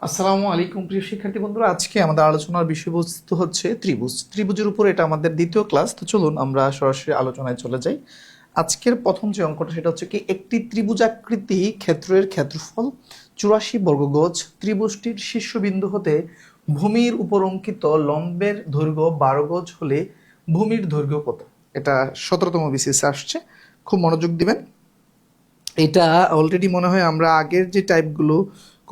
আসসালামু আলাইকুম প্রিয় শিক্ষার্থী বন্ধুরা, আজকে আমাদের আলোচনার বিষয়বস্তু হচ্ছে ত্রিভুজ। ত্রিভুজের উপর এটা আমাদের দ্বিতীয় ক্লাস। তো চলুন আমরা সরাসরি আলোচনায় চলে যাই। আজকের প্রথম যে অঙ্কটা সেটা হচ্ছে কি, একটি ত্রিভুজাকৃতি ক্ষেত্রের ক্ষেত্রফল 84 বর্গগজ। ত্রিভুজটির শীর্ষবিন্দু হতে ভূমির উপর অঙ্কিত লম্বের দৈর্ঘ্য 12 গজ হলে ভূমির দৈর্ঘ্য কত? এটা 17তম বিসিএসে আসছে, খুব মনোযোগ দিবেন। এটা অলরেডি মনে হয় আমরা আগের যে টাইপগুলো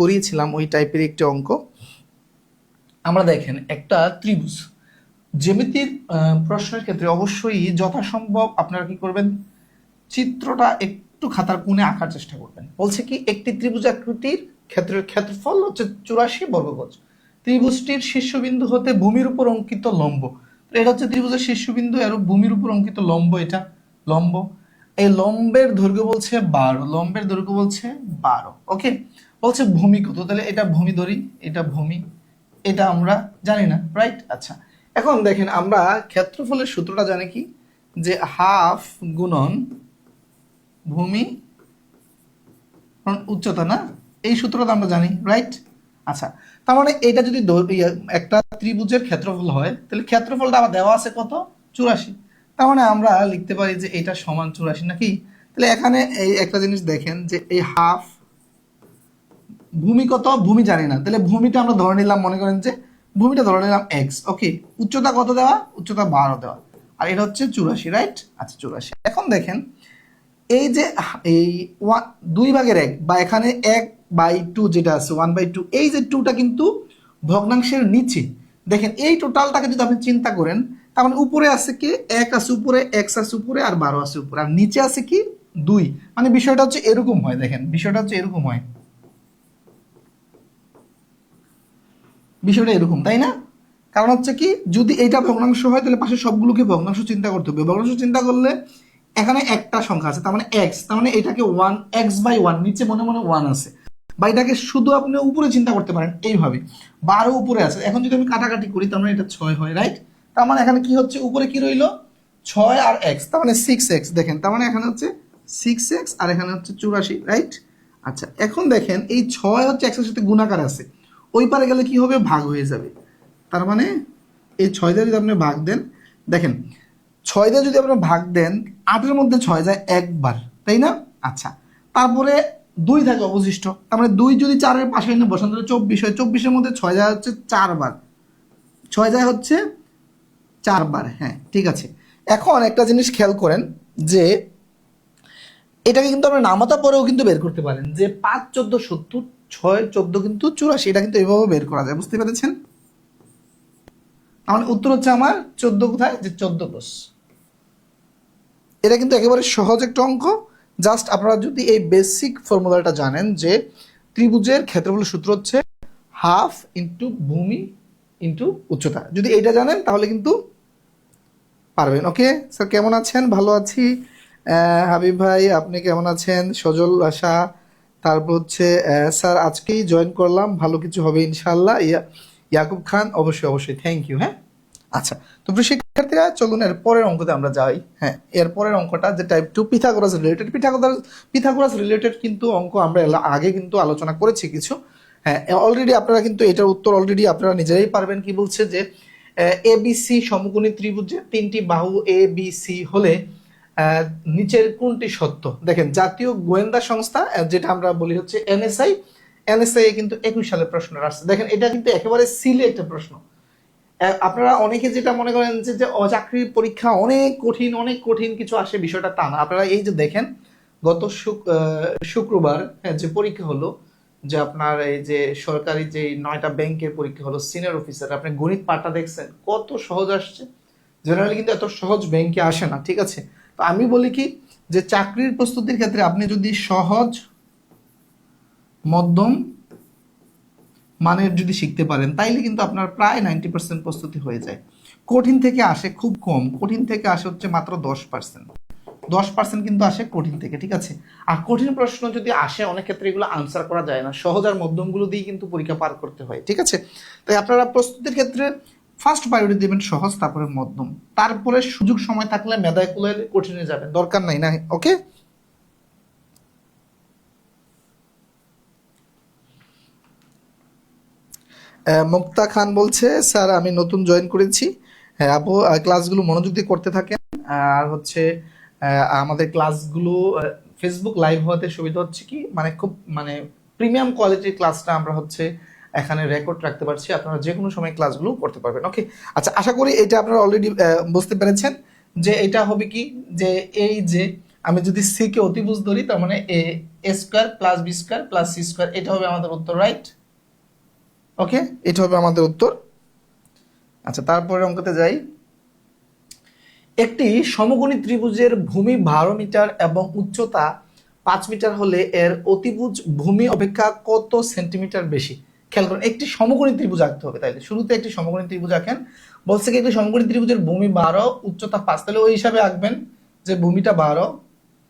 করিয়েছিলাম ওই টাইপের একটি অঙ্ক। আমরা দেখেন একটা ত্রিভুজ জ্যামিতির প্রশ্নের ক্ষেত্রে অবশ্যই যথাসম্ভব আপনারা কি করবেন, চিত্রটা একটু খাতার কোণে আঁকার চেষ্টা করবেন। বলছে কি, একটি ত্রিভুজাকৃতির ক্ষেত্রের ক্ষেত্রফল হচ্ছে 84 বর্গগজ। ত্রিভুজটির শীর্ষবিন্দু হতে ভূমির উপর অঙ্কিত লম্ব, তো এটা হচ্ছে ত্রিভুজের শীর্ষবিন্দু আর ভূমির উপর অঙ্কিত লম্ব, এটা লম্ব। এই লম্বের দৈর্ঘ্য বলছে 12, লম্বের দৈর্ঘ্য বলছে 12। ওকে, বলছে ভূমি কত, তাহলে এটা ভূমি ধরি, এটা ভূমি, এটা আমরা জানি না, রাইট? আচ্ছা, এখন দেখেন আমরা ক্ষেত্রফলের সূত্রটা জানি কি, যে হাফ গুণন ভূমি উচ্চতা, না? এই সূত্রটা আমরা জানি, রাইট? আচ্ছা, তার মানে এটা যদি একটা ত্রিভুজের ক্ষেত্রফল হয়, তাহলে ক্ষেত্রফলটা আবার দেওয়া আছে কত? 84। তার মানে আমরা লিখতে পারি যে এটা সমান 84, নাকি? তাহলে এখানে এই একটা জিনিস দেখেন, যে এই হাফ, ভূমি কত? ভূমি জানি না, তাহলে ভূমিটা আমরা ধরে নিলাম, মনে করেন যে ভূমিটা ধরে নিলাম এক্স। ওকে, উচ্চতা কত দেওয়া? উচ্চতা 12 দেওয়া, আর এটা হচ্ছে 84, রাইট? আচ্ছা 84। এখন দেখেন এই যে এই 2/1 বা এখানে 1/2 যেটা আছে 1/2, এই যে 2টা কিন্তু ভগ্নাংশের নিচে। দেখেন এই টোটালটাকে যদি আপনি চিন্তা করেন, তার মানে উপরে আছে কি 1 আছে উপরে, x আছে উপরে, আর 12 আছে উপরে, আর নিচে আছে কি 2। মানে বিষয়টা হচ্ছে এরকম হয়, দেখেন বিষয়টা হচ্ছে এরকম হয়, বিষয়টা এরকম, তাই না? কারণ হচ্ছে কি, যদি এইটা ভগ্নাংশ হয় তাহলে পাশে সবগুলোকে ভগ্নাংশ চিন্তা করতে হবে। ভগ্নাংশ চিন্তা করলে এখানে একটা সংখ্যা আছে, তার মানে এক্স, তার মানে এটাকে 1 x/1, নিচে মনে মনে 1 আছে, বা এটাকে শুধু আপনি উপরে চিন্তা করতে পারেন এইভাবে, 12 উপরে আছে। এখন যদি আমি কাটাকাটি করি, তার মানে এটা 6 হয়, রাইট? তার মানে এখানে কি হচ্ছে, উপরে কি রইল? 6 আর x, তার মানে 6x। দেখেন তার মানে এখানে হচ্ছে 6x আর এখানে হচ্ছে 84, রাইট? আচ্ছা, এখন দেখেন এই 6 হচ্ছে x এর সাথে গুণাকার আছে, ওই পারে গেলে কি হবে, ভাগ হয়ে যাবে। তার মানে এই 6 দিয়ে যদি আপনি ভাগ দেন, দেখেন 6 দিয়ে যদি আপনার ভাগ দেন, 8-এর মধ্যে 6 যায় একবার, তাই না? আচ্ছা, তারপরে 2 থাকে অবশিষ্ট, তার মানে 2 যদি 4-এর পাশে এনে বসান তাহলে 24 হয়। 24-এর মধ্যে 6 যায় হচ্ছে 4 বার, 6 যায় হচ্ছে 4 বার। হ্যাঁ, ঠিক আছে। এখন একটা জিনিস খেয়াল করেন, যে এটাকে কিন্তু আমরা নামাতা পরেও কিন্তু বের করতে পারেন, যে 5 14 70, 6 14 কিন্তু 84, এটা কিন্তু এইভাবে বের করা যায়, বুঝতে পেরেছেন? আমার উত্তর হচ্ছে আমার 14, কোথায়, যে 14 কোষ। এটা কিন্তু একেবারে সহজ একটা অঙ্ক। জাস্ট আপনারা যদি এই বেসিক ফর্মুলাটা জানেন, যে ত্রিভুজের ক্ষেত্রফলের সূত্র হচ্ছে হাফ ইন্টু ভূমি ইন্টু উচ্চতা, যদি এটা জানেন তাহলে কিন্তু পারবেন। ওকে স্যার, কেমন আছেন? ভালো আছি। হাবিব ভাই, আপনি কেমন আছেন? সজল আশা, তারপর হচ্ছে স্যার আজকেই জয়েন করলাম, ভালো কিছু হবে ইনশাল্লাহ। ইয়াকুব খান, অবশ্যই অবশ্যই, থ্যাংক ইউ। হ্যাঁ, আচ্ছা, তো প্রিয় শিক্ষার্থীরা চলুন এর পরের অঙ্কতে আমরা যাই। হ্যাঁ, এর পরের অঙ্কটা যে type 2 Pythagoras related. Pythagoras related কিন্তু অঙ্ক আমরা আগে কিন্তু আলোচনা করেছি কিছু। হ্যাঁ, অলরেডি আপনারা কিন্তু এটার উত্তর অলরেডি আপনারা নিজেরাই পারবেন। কি বলছে, যে এবিসি সমকোণী ত্রিভুজে 3টি বাহু এ বি সি হলে নিচের কোনটি সত্য? দেখেন জাতীয় গোয়েন্দা সংস্থা, যেটা আমরা বলি হচ্ছে এনএসআই, এনএসআই কিন্তু 21 সালে প্রশ্নটা আসছে। দেখেন এটা কিন্তু একেবারে সিলে একটা প্রশ্ন। আপনারা অনেকে যেটা মনে করেন যে চাকরির পরীক্ষা অনেক কঠিন, অনেক কঠিন কিছু আসে, বিষয়টা তা না। আপনারা এই যে দেখেন গত শুক্রবার যে পরীক্ষা হলো, যে আপনার এই যে সরকারি যে 9টা ব্যাংকের পরীক্ষা হলো সিনিয়র অফিসার, আপনি গণিত পাঠটা দেখছেন কত সহজ আসছে। জেনারেলি কিন্তু এত সহজ ব্যাংকে আসে না, ঠিক আছে? তো আমি বলি কি, যে চাকরির প্রস্তুতির ক্ষেত্রে আপনি যদি সহজ মধ্যম মানের যদি শিখতে পারেন, তাইলে কিন্তু আপনার প্রায় 90% প্রস্তুতি হয়ে যায়। কঠিন থেকে আসে খুব কম, কঠিন থেকে আসে হচ্ছে মাত্র 10%। 10% কিন্তু আসে কঠিন থেকে, ঠিক আছে? আর কঠিন প্রশ্ন যদি আসে, অনেক ক্ষেত্রে এগুলো আনসার করা যায় না, সহজ আর মধ্যমগুলো দিয়ে কিন্তু পরীক্ষা পার করতে হয়, ঠিক আছে? তাই আপনারা প্রস্তুতির ক্ষেত্রে ফার্স্ট প্রায়োরিটি দেবেন সহজ, তারপরে মধ্যম, তারপরে সুযোগ সময় থাকলে মেধায় কুলে কঠিনে যাবেন, দরকার নাই না। ওকে, মুক্তা খান বলছে, স্যার আমি নতুন জয়েন করেছি। হ্যাঁ আপু, ক্লাসগুলো মনোযোগ দিয়ে করতে থাকেন। আর হচ্ছে আমাদের ক্লাসগুলো ফেসবুক লাইভ হওয়াতে সুবিধা হচ্ছে কি, মানে খুব মানে প্রিমিয়াম কোয়ালিটির ক্লাসটা আমরা হচ্ছে এখানে রেকর্ড রাখতে পারছি, আপনারা যে কোনো সময় ক্লাসগুলো করতে পারবেন। ওকে, আচ্ছা আশা করি এটা আপনারা অলরেডি বুঝতে পেরেছেন যে এটা হবে কি, যে এই যে আমি যদি সি কে অতিভুজ ধরি, তার মানে A square plus B square plus C square, এটা হবে আমাদের উত্তর, রাইট? ওকে, এটা হবে আমাদের উত্তর। আচ্ছা তারপরে অঙ্কতে যাই। একটি সমকোণী ত্রিভুজের ভূমি 12 মিটার এবং উচ্চতা 5 মিটার হলে এর অতিভুজ ভূমি অপেক্ষা কত সেন্টিমিটার বেশি? খেয়াল করুন, একটি সমকোণী ত্রিভুজ আঁকতে হবে। তাইলে শুরুতে একটি সমকোণী ত্রিভুজ আঁকেন। বলছে কি একটি সমকোণী ত্রিভুজের ভূমি 12, উচ্চতা 5, তাহলে ওই হিসাবে আঁকবেন যে ভূমিটা 12,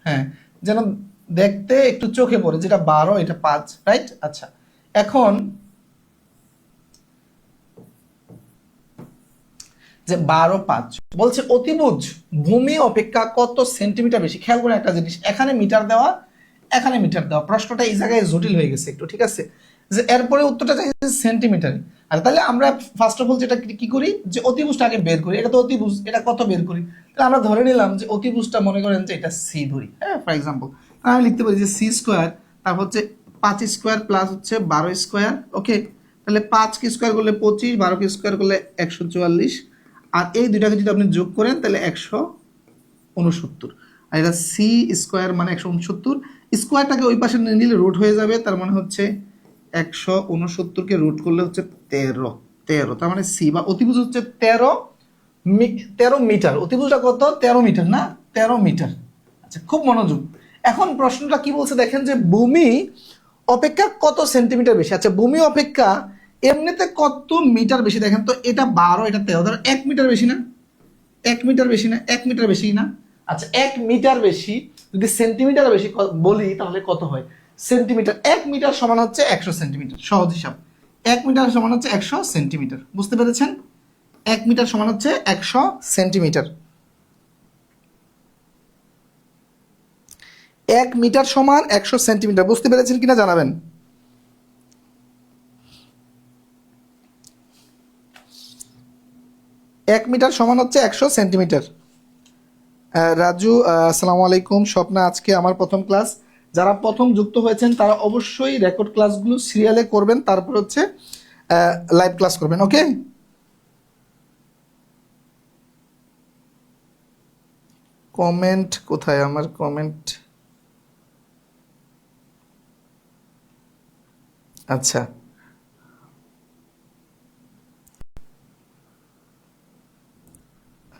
হ্যাঁ, যেন দেখতে একটু চোখে পড়ে, যেটা 12 এটা 5, রাইট? আচ্ছা, এখন যে 12, 5 বলছে অতিভুজ ভূমি অপেক্ষা কত সেন্টিমিটার বেশি। খেয়াল করে একটা জিনিস, এখানে মিটার দেওয়া, এখানে মিটার দেওয়া, প্রশ্নটা এই জায়গায় জটিল হয়ে গেছে একটু, ঠিক আছে? যে এরপরে উত্তরটা চাইছে সেন্টিমিটারে। আর তাহলে আমরা ফার্স্ট অফ অল যেটা কি করি, যে অতিভুজটা আগে বের করি। এটা তো অতিভুজ, এটা কত বের করি? তাহলে আমরা ধরে নিলাম যে অতিভুজটা মনে করেন যে এটা সি ধরি, হ্যাঁ, ফর এক্সাম্পল আমি লিখতে পারি যে সি স্কোয়ার, তারপর হচ্ছে 5 স্কোয়ার প্লাস হচ্ছে 12 স্কোয়ার। ওকে, তাহলে 5 কি স্কোয়ার করলে 25, 12 কি স্কোয়ার করলে 144, আর এই দুইটাকে যদি আপনি যোগ করেন তাহলে 169। আর এটা সি স্কোয়ার মানে 169, স্কোয়ারটাকে ওই পাশে নিয়ে নিলে রুট হয়ে যাবে, তার মানে হচ্ছে 169কে রুট করলে হচ্ছে 13, তার মানে সি বা অতিভুজ হচ্ছে 13 মিটার। অতিভুজটা কত? 13 মিটার, না 13 মিটার। আচ্ছা খুব মনোযোগ। এখন প্রশ্নটা কি বলছে দেখেন, যে ভূমি অপেক্ষা কত সেন্টিমিটার বেশি। আচ্ছা ভূমি অপেক্ষা এমনিতে কত মিটার বেশি দেখেন তো, এটা 12 এটা 13, ধরো 1 মিটার বেশি না? 1 মিটার বেশি না? 1 মিটার বেশি না? আচ্ছা 1 মিটার বেশি যদি সেন্টিমিটার বেশি বলি তাহলে কত হয়? সেন্টিমিটার। 1 মিটার সমান হচ্ছে 100 সেন্টিমিটার, সহজ হিসাব। 1 মিটার সমান হচ্ছে 100 সেন্টিমিটার, বুঝতে পেরেছেন? 1 মিটার সমান হচ্ছে 100 সেন্টিমিটার। 1 মিটার সমান 100 সেন্টিমিটার, বুঝতে পেরেছেন কিনা জানাবেন। 1 মিটার সমান হচ্ছে 100 সেন্টিমিটার। রাজু, আসসালামু আলাইকুম। স্বপ্না, আজকে আমার প্রথম ক্লাস। যারা প্রথম যুক্ত হয়েছেন তারা অবশ্যই রেকর্ড ক্লাসগুলো সিরিয়ালে করবেন, তারপর হচ্ছে লাইভ ক্লাস করবেন। ওকে, কমেন্ট কোথায় আমার কমেন্ট? আচ্ছা,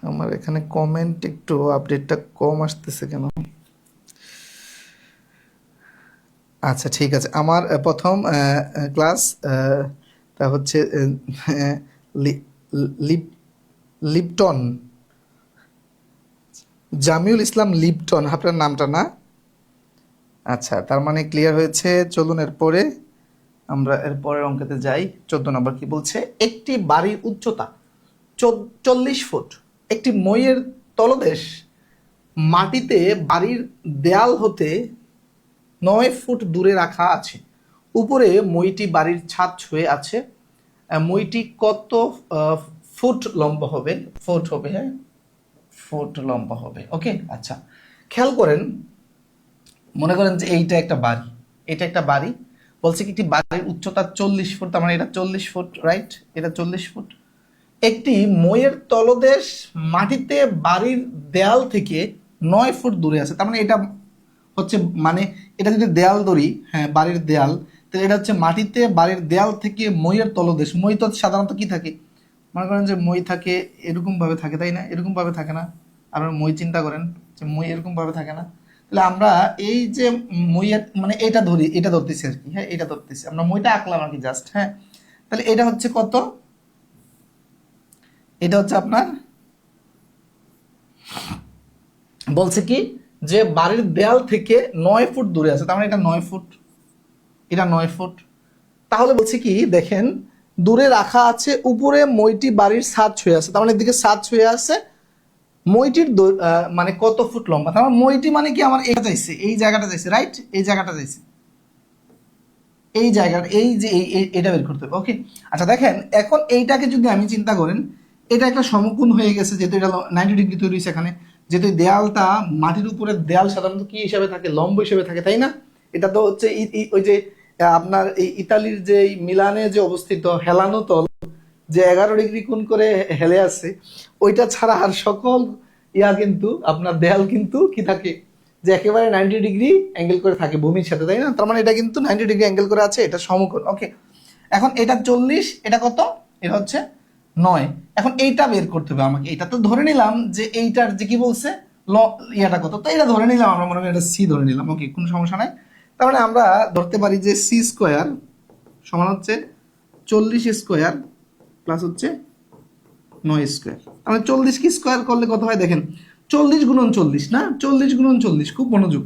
আমার এখানে কমেন্ট একটু আপডেটটা কম আসতেছে কেন? আচ্ছা ঠিক আছে, আমার প্রথম ক্লাস, তা হচ্ছে লিপটন, জামিউল ইসলাম লিপটন আপনার নামটা, না? আচ্ছা তার মানে ক্লিয়ার হয়েছে। চলুন এরপরে আমরা এরপরের অঙ্কেতে যাই। 14 নম্বর কি বলছে, একটি বাড়ির উচ্চতা 40 ফুট, একটি মইয়ের তলদেশ মাটিতে বাড়ির দেয়াল হতে 9 ফুট দূরে রাখা আছে। উপরে মইটি বাড়ির ছাদ ছুঁয়ে আছে। মইটি কত ফুট লম্বা হবে? ফুট হবে, হ্যাঁ, ফুট লম্বা হবে। ওকে, আচ্ছা খেয়াল করেন, মনে করেন যে এইটা একটা বাড়ি, এটা একটা বাড়ি। বলছে কি একটি বাড়ির উচ্চতা 40 ফুট, তার মানে এটা 40 ফুট, রাইট? এটা 40 ফুট। একটি মইয়ের তলদেশ মাটিতে বাড়ির দেয়াল থেকে 9 ফুট দূরে আছে, তার মানে এটা হচ্ছে, মানে এটা যদি দেয়াল ধরি, হ্যাঁ বাড়ির দেয়াল, তাহলে এটা হচ্ছে মাটিতে বাড়ির দেয়াল থেকে মইয়ের তলদেশ। মই তো সাধারণত কি থাকে, মনে করেন যে মই থাকে এরকম ভাবে থাকে, তাই না? এরকম ভাবে থাকে না? আর মই চিন্তা করেন যে মই এরকম ভাবে থাকে না? তাহলে আমরা এই যে মইয়ের মানে এটা ধরি, এটা ধরতেছি আর কি, হ্যাঁ এটা ধরতেছি, আমরা মইটা আঁকলাম আর কি জাস্ট, হ্যাঁ। তাহলে এটা হচ্ছে কত? এটা হচ্ছে আপনার, বলছে কি যে বাড়ির দেয়াল থেকে 9 ফুট দূরে আছে, তার মানে এটা 9 ফুট, এটা 9 ফুট। তাহলে বলছে কি দেখেন, দূরে রাখা আছে, উপরে মইটি বাড়ির ছাদ ছুঁয়ে আছে, তার মানে এদিকে ছাদ ছুঁয়ে আছে। মইটির মানে কত ফুট লম্বা, তার মানে মইটি মানে কি আমার এটা চাইছে, এই জায়গাটা চাইছে, রাইট? এই জায়গাটা চাইছে, এই জায়গাটা এই যে এটা বের করতে হবে। ওকে, আচ্ছা দেখেন এখন এইটাকে যদি আমি চিন্তা করেন, এটা একটা সমকোণ হয়ে গেছে, যেহেতু এটা 90 ডিগ্রি তৈরি হয়েছে এখানে, যেহেতু এই দেয়ালটা মাটির উপরে দেয়াল সাধারণত কি হিসাবে থাকে, লম্ব হিসেবে থাকে, তাই না? এটা তো হচ্ছে ওই যে আপনার এই ইতালির যে মিলানে যে অবস্থিত হেলানো তল, যে 11 ডিগ্রি কোণ করে হেলে আছে, ওইটা ছাড়া আর সকল কিন্তু আপনার দেয়াল কিন্তু কি থাকে, যে একেবারে 90 ডিগ্রি অ্যাঙ্গেল করে থাকে ভূমির সাথে, তাই না? তার মানে এটা কিন্তু 90 ডিগ্রি অ্যাঙ্গেল করে আছে, এটা সমকোণ। ওকে, এখন এটা 40, এটা কত? এটা হচ্ছে 9। এখন এইটা বের করতে হবে আমাকে। এটা তো ধরে নিলাম যে এইটার যে কি বলছে ইয়াটা কত, তো এটা ধরে নিলাম আমরা, মনে করি এটা সি ধরে নিলাম। ওকে, কোনো সমস্যা নাই। তার মানে আমরা ধরতে পারি যে সি স্কোয়ার সমান হচ্ছে 40 স্কোয়ার প্লাস হচ্ছে 9 স্কোয়ার। তাহলে 40 কি স্কোয়ার করলে কত হয় দেখেন, 40 গুণন 40 না, 40 গুণন 40, খুব মনোযোগ।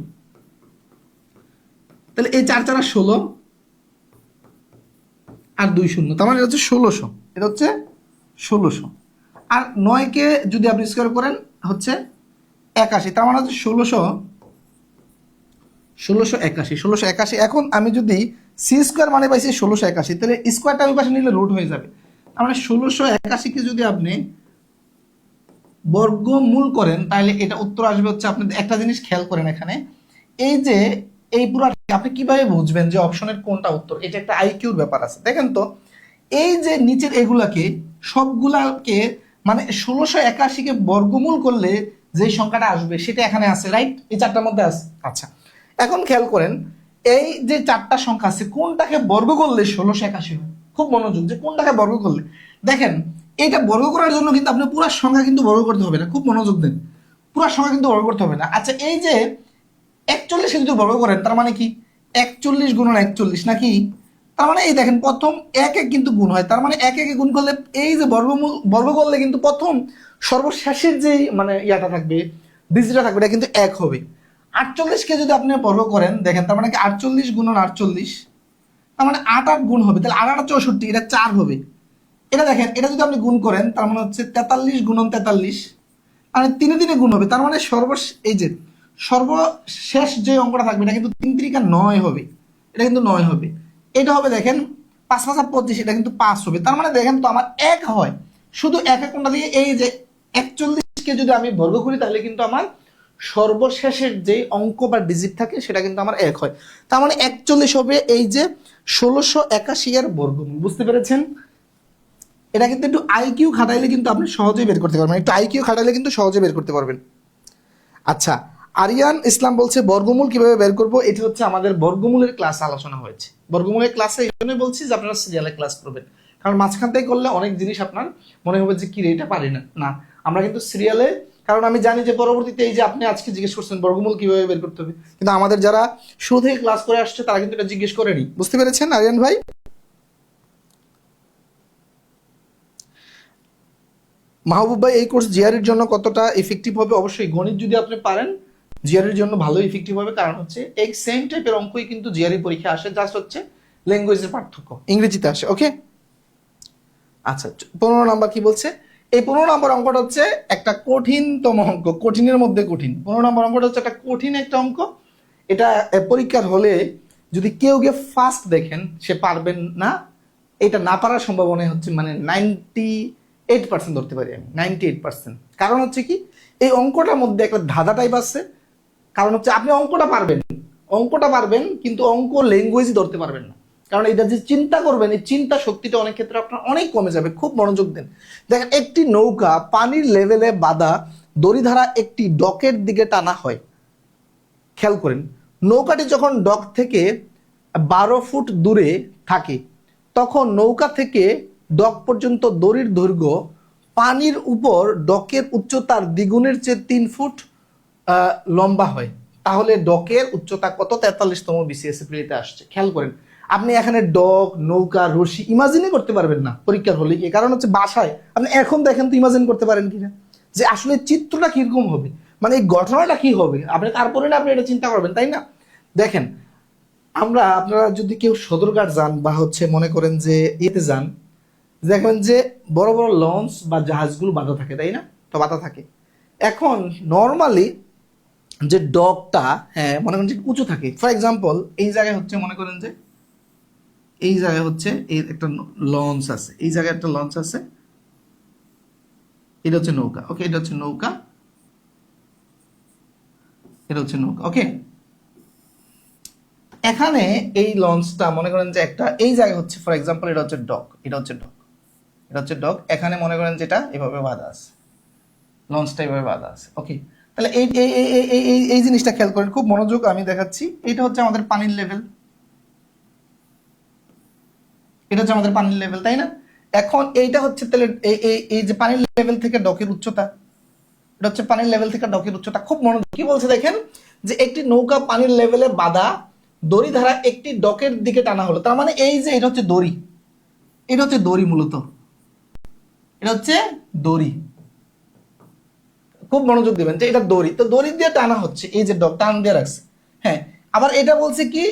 তাহলে এই 4 4 16 আর 2 0, তার মানে এটা হচ্ছে 1600, এটা হচ্ছে 1600। আর 9 কে যদি আপনি স্কোয়ার করেন হচ্ছে 81, তার মানে হচ্ছে 1681। এখন আমি যদি সি স্কোয়ার মানে পাইছি 1681, তাহলে স্কোয়ারটা ওই পাশে নিলে রুট হয়ে যাবে। তার মানে 1681 কে যদি আপনি বর্গমূল করেন তাহলে এটা উত্তর আসবে হচ্ছে, আপনি একটা জিনিস খেয়াল করেন এখানে, এই যে এই পুরো আপনি কিভাবে বুঝবেন যে অপশনের কোনটা উত্তর, এটা একটা আইকিউর ব্যাপার আছে। দেখেন তো এই যে নিচের এগুলাকে সবগুলাকে মানে 1681-কে বর্গমূল করলে যে সংখ্যাটা আসবে সেটা এখানে আছে, রাইট? এই চারটার মধ্যে আছে। আচ্ছা, এখন খেয়াল করেন এই যে চারটা সংখ্যা আছে কোনটাকে বর্গ করলে 1681 হয়। খুব মনোযোগ, যে কোনটাকে বর্গ করলে। দেখেন এইটা বর্গ করার জন্য কিন্তু আপনি পুরো সংখ্যা কিন্তু বর্গ করতে হবে না, খুব মনোযোগ দেন, পুরো সংখ্যা কিন্তু বর্গ করতে হবে না। আচ্ছা, এই যে 41 যদি বর্গ করেন তার মানে কি 41 গুণন 41 নাকি? তার মানে এই দেখেন প্রথম 1 1 কিন্তু গুণ হয়, তার মানে 1 1 গুণ করলে এই যে বর্গ করলে কিন্তু প্রথম সর্বশেষের যে মানে ইয়াটা থাকবে, ডিজিটটা থাকবে, এটা কিন্তু 1 হবে। 48-কে যদি আপনি বর্গ করেন দেখেন, তার মানে কি 48 গুণন 48, তার মানে 8 8 গুণ হবে, তাহলে 8 8 64, এটা 4 হবে। এটা দেখেন, এটা যদি আপনি গুণ করেন তার মানে হচ্ছে 43 গুণন 43, মানে 3 3 গুণ হবে, তার মানে এই যে সর্বশেষ যে অঙ্কটা থাকবে এটা কিন্তু 3 3 9 হবে, এটা কিন্তু 9 হবে। এটা হবে দেখেন 5 5 25, এটা কিন্তু 5 হবে। তার মানে দেখেন তো আমার 1 হয়, শুধু 1 কোনটা দিয়ে এই যে 41-কে যদি আমি বর্গ করি তাহলে কিন্তু আমার সর্বশেষের যে অঙ্ক বা ডিজিট থাকে সেটা কিন্তু আমার 1 হয়। তার মানে 41 হবে এই যে 1681 এর বর্গমূল। বুঝতে পেরেছেন? এটা কিন্তু একটু আইকিউ খাটাইলে কিন্তু আপনি সহজেই বের করতে পারবেন, একটু আইকিউ খাটাইলে কিন্তু সহজে বের করতে পারবেন। আচ্ছা, আরিয়ান ইসলাম বলছে বর্গমূল কিভাবে বের করব, এটি হচ্ছে আমাদের বর্গমূলের ক্লাস আলোচনা হয়েছে। বর্গমূলের ক্লাসে এই জন্যই বলছি যে আপনারা সিরিয়ালে ক্লাস করবেন, কারণ মাঝখান থেকে করলে অনেক জিনিস আপনার মনে হবে যে কি রে এটা পারি না। না, আমরা কিন্তু সিরিয়ালে, কারণ আমি জানি যে পরবর্তীতে এই যে আপনি আজকে জিজ্ঞেস করছেন বর্গমূল কিভাবে বের করতে হবে, কিন্তু আমাদের যারা শুরু থেকে ক্লাস করে আসছে তারা কিন্তু এটা জিজ্ঞেস করেনি। বুঝতে পেরেছেন আরিয়ান ভাই? মাহবুব ভাই, এই কোর্স জিআরের জন্য কতটা ইফেক্টিভ হবে? অবশ্যই গণিত যদি আপনি পারেন জিআরের জন্য ভালো ইফেক্টিভ হবে, কারণ হচ্ছে এই সেম টাইপের অঙ্কই কিন্তু জিআরই পরীক্ষা আসে, জাস্ট হচ্ছে ল্যাঙ্গুয়েজের পার্থক্য, ইংরেজিতে আসে। ওকে, আচ্ছা 15 নাম্বার কি বলছে? এই 15 নাম্বার অঙ্কটা হচ্ছে একটা কঠিনতম অঙ্ক, কঠিনের মধ্যে কঠিন। 15 নাম্বার অঙ্কটা হচ্ছে একটা কঠিন একটা অঙ্ক। এটা পরীক্ষার হলে যদি কেউ গিয়ে ফার্স্ট দেখেন সে পারবেন না, এটা না পারার সম্ভাবনা হচ্ছে মানে 98% ধরতে পারি আমি, 98%। কারণ হচ্ছে কি, এই অঙ্কটার মধ্যে একটা ধাঁধা টাইপ আছে। কারণ হচ্ছে আপনি অঙ্কটা পারবেন কিন্তু অঙ্ক ল্যাঙ্গুয়েজই ধরতে পারবেন না, কারণ এটা যে চিন্তা করবেন এই চিন্তা শক্তিটা অনেক ক্ষেত্রে আপনার অনেক কমে যাবে। খুব মনোযোগ দেন। দেখেন একটি নৌকা পানির লেভেলে বাঁধা দড়ি দ্বারা একটি ডকের দিকে টানা হয়। খেয়াল করেন, নৌকাটি যখন ডক থেকে 12 ফুট দূরে থাকে তখন নৌকা থেকে ডক পর্যন্ত দড়ির দৈর্ঘ্য পানির উপর ডকের উচ্চতার দ্বিগুণের চেয়ে 3 ফুট লম্বা হয়। তাহলে ডকের উচ্চতা কত? 43তম বিসিএস প্রিলিতে আসছে। খেয়াল করেন, আপনি এখানে ডক, নৌকা, রশি ইমাজিনই করতে পারবেন না পরীক্ষার হলে গিয়ে, কারণ হচ্ছে বাসায় আপনি এখন দেখেন তো ইমাজিন করতে পারেন কিনা যে আসলে চিত্রটা কিরকম হবে, মানে এই ঘটনাটা কি হবে, আপনি তারপরে না আপনি এটা চিন্তা করবেন, তাই না? দেখেন আপনারা যদি কেউ সদরঘাট যান বা হচ্ছে মনে করেন যে ইয়েতে যান, দেখবেন যে বড় বড় লঞ্চ বা জাহাজগুলো বাঁধা থাকে, তাই না? তো বাঁধা থাকে। এখন নর্মালি যে ডকটা, হ্যাঁ মনে করেন যে উঁচু থাকে। ফর এক্সাম্পল এই জায়গায় হচ্ছে মনে করেন যে এই জায়গায় হচ্ছে এই একটা লঞ্চ আছে, এই জায়গায় একটা লঞ্চ আছে, এটা হচ্ছে নৌকা। ওকে, এটা হচ্ছে নৌকা, এটা হচ্ছে নৌকা। ওকে, এখানে এই লঞ্চটা মনে করেন যে একটা এই জায়গায় হচ্ছে ফর এক্সাম্পল এটা হচ্ছে ডক, এটা হচ্ছে ডক, এটা হচ্ছে ডক। এখানে মনে করেন যেটা এভাবে বাঁধা আছে, লঞ্চটা এভাবে বাঁধা আছে। ওকে, তাহলে এই এই এই এই এই এই জিনিসটা খেয়াল করেন, খুব মনোযোগ আমি দেখাচ্ছি। এটা হচ্ছে আমাদের পানির লেভেল, এটা হচ্ছে আমাদের পানির লেভেল, তাই না? এখন এইটা হচ্ছে তাহলে এই এই এই যে পানির লেভেল থেকে ডকের উচ্চতা, এটা হচ্ছে পানির লেভেল থেকে ডকের উচ্চতা। খুব মনোযোগ, কি বলছে দেখেন, যে একটি নৌকা পানির লেভেলে বাঁধা দড়ি দ্বারা একটি ডকের দিকে টানা হলো। তার মানে এই যে এটা হচ্ছে দড়ি, এটা হচ্ছে দড়ি, মূলত এটা হচ্ছে দড়ি। খুব মনোযোগ দিবেন যে এটা দড়ি, তো দড়ি দিয়ে টানা হচ্ছে, এই যে ডক টান দিয়ে রাখছে। হ্যাঁ, আবার এটা বলছে কি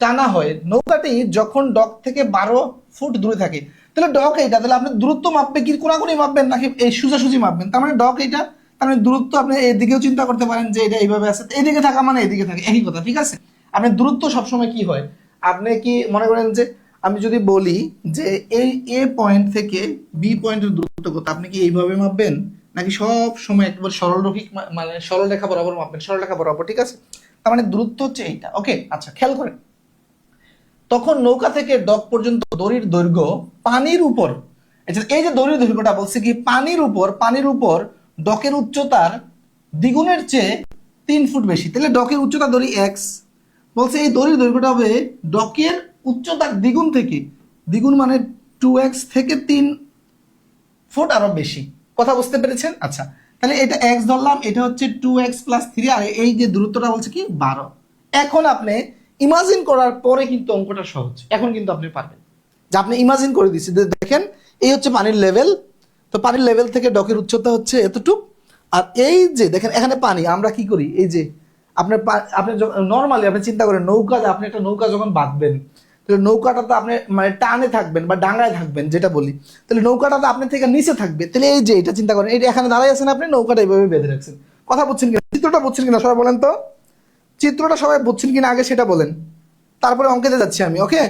টানা হয় নৌকাটি যখন ডক থেকে 12 ফুট দূরে থাকে। তাহলে ডক এইটা, তাহলে আপনি দূরত্ব মাপবে কি কোনাকুনি মাপবেন নাকি এই সোজাসুজি মাপবেন? তার মানে ডক এইটা, তার মানে দূরত্ব আপনি এদিকেও চিন্তা করতে পারেন যে এটা এইভাবে আছে, এদিকে থাকা মানে এদিকে থাকে, একই কথা, ঠিক আছে? আপনি দূরত্ব সবসময় কি হয়, আপনি কি মনে করেন যে আমি যদি বলি যে এই এ পয়েন্ট থেকে বি পয়েন্টের দূরত্ব কত, আপনি কি এইভাবে মাপবেন নাকি সব সময় একবার সরলরৈখিক মানে সরল রেখা বরাবর মাপবেন? সরল রেখা বরাবর, ঠিক আছে? তার মানে দূরত্ব হচ্ছে এইটা। ওকে, আচ্ছা খেয়াল করেন, তখন নৌকা থেকে ডক পর্যন্ত দড়ির দৈর্ঘ্য পানির উপর, এই যে দড়ির দৈর্ঘ্যটা বলছে কি পানির উপর ডকের উচ্চতার দ্বিগুণের চেয়ে 3 ফুট বেশি। তাহলে ডকের উচ্চতা দড়ি এক্স, বলছে এই দড়ির দৈর্ঘ্যটা হবে ডকের উচ্চতার দ্বিগুণ থেকে, দ্বিগুণ মানে 2x থেকে 3 ফুট আরো বেশি। কথা বুঝতে পেরেছেন? আচ্ছা, তাহলে এটা x ধরলাম, এটা হচ্ছে 2x প্লাস 3, আর এই যে দূরত্বটা বলছে কি 12। এখন আপনি ইমাজিন করার পরে কিন্তু অঙ্কটা সহজ, এখন কিন্তু আপনি পারবেন যে আপনি ইমাজিন করে দিচ্ছি। দেখেন এই হচ্ছে পানির লেভেল, তো পানির লেভেল থেকে ডকের উচ্চতা হচ্ছে এতটুক, আর এই যে দেখেন এখানে পানি, আমরা কি করি, এই যে আপনার আপনি নর্মালি আপনি চিন্তা করেন নৌকা, আপনি একটা নৌকা যখন বাঁধবেন, তাহলে নৌকাটা তো আপনি মানে টানে থাকবেন বা ডাঙায় থাকবেন যেটা বলি, তাহলে নৌকাটা তো আপনার থেকে নিচে থাকবে। তাহলে এই যে এটা চিন্তা করেন, এই এখানে দাঁড়াই আছেন আপনি, নৌকাটা এইভাবে বেঁধে রাখছেন। কথা বুঝছেন কিনা, চিত্রটা বুঝছেন কিনা সবাই বলেন তো, চিত্রটা সবাই বুঝছেন কিনা আগে সেটা বলেন, তারপরে অঙ্কেতে যাচ্ছি আমি। ওকে,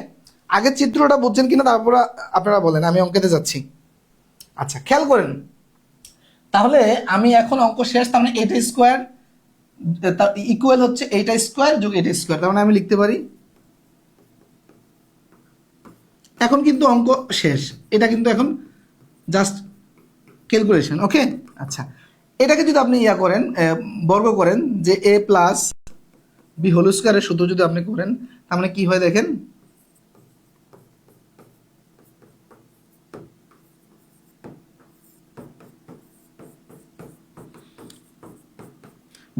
আগে চিত্রটা বুঝছেন কিনা তারপরে আপনারা বলেন, আমি অঙ্কেতে যাচ্ছি। আচ্ছা খেয়াল করেন, তাহলে আমি এখন অঙ্ক শেষ, তার মানে এটা স্কোয়ার ইকুয়াল হচ্ছে এইটা স্কোয়ার যোগ এটা স্কোয়ার, তার মানে আমি লিখতে পারি, এখন কিন্তু অঙ্ক শেষ, এটা কিন্তু এখন জাস্ট ক্যালকুলেশন। ওকে, আচ্ছা এটাকে যদি আপনি ইয়া করেন, বর্গ করেন, যে এ প্লাস বি হোল স্কোয়ারের সূত্র যদি আপনি করেন, তার মানে কি হয় দেখেন,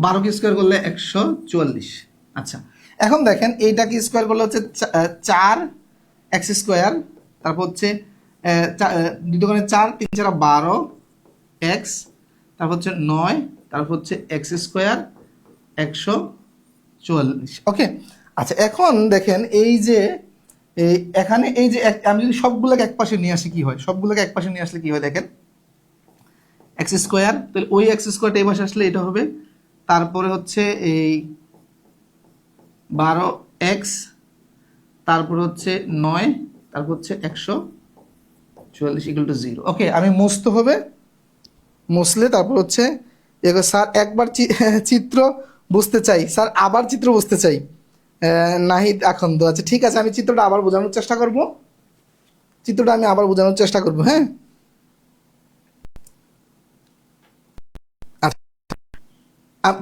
বারোকে স্কোয়ার করলে 144। আচ্ছা এখন দেখেন এইটাকে স্কোয়ার করলে হচ্ছে 4x স্কোয়ার, তারপর হচ্ছে 2 4 3 4 12x, তারপর হচ্ছে 9, তারপর হচ্ছে x স্কোয়ার 144। ওকে, আচ্ছা এখন দেখেন এই যে এখানে এই যে আমি যদি সবগুলোকে এক পাশে নিয়ে আসি কি হয়, সবগুলোকে এক পাশে নিয়ে আসলে কি হয় দেখেন, এক্স স্কোয়ার, তাহলে ওই এক্স স্কোয়ারটা এই পাশে আসলে এটা হবে, তারপরে হচ্ছে এই 12x, তারপর হচ্ছে 9, তারপর হচ্ছে 144 ইকুয়াল টু 0। ওকে, আমি মুছতে হবে, মুছলে তারপর হচ্ছে স্যার একবার চিত্র বুঝতে চাই, স্যার আবার চিত্র বুঝতে চাই, নাহিদ আখন্দ। আচ্ছা ঠিক আছে, আমি চিত্রটা আবার বোঝানোর চেষ্টা করব, চিত্রটা আমি আবার বোঝানোর চেষ্টা করব। হ্যাঁ,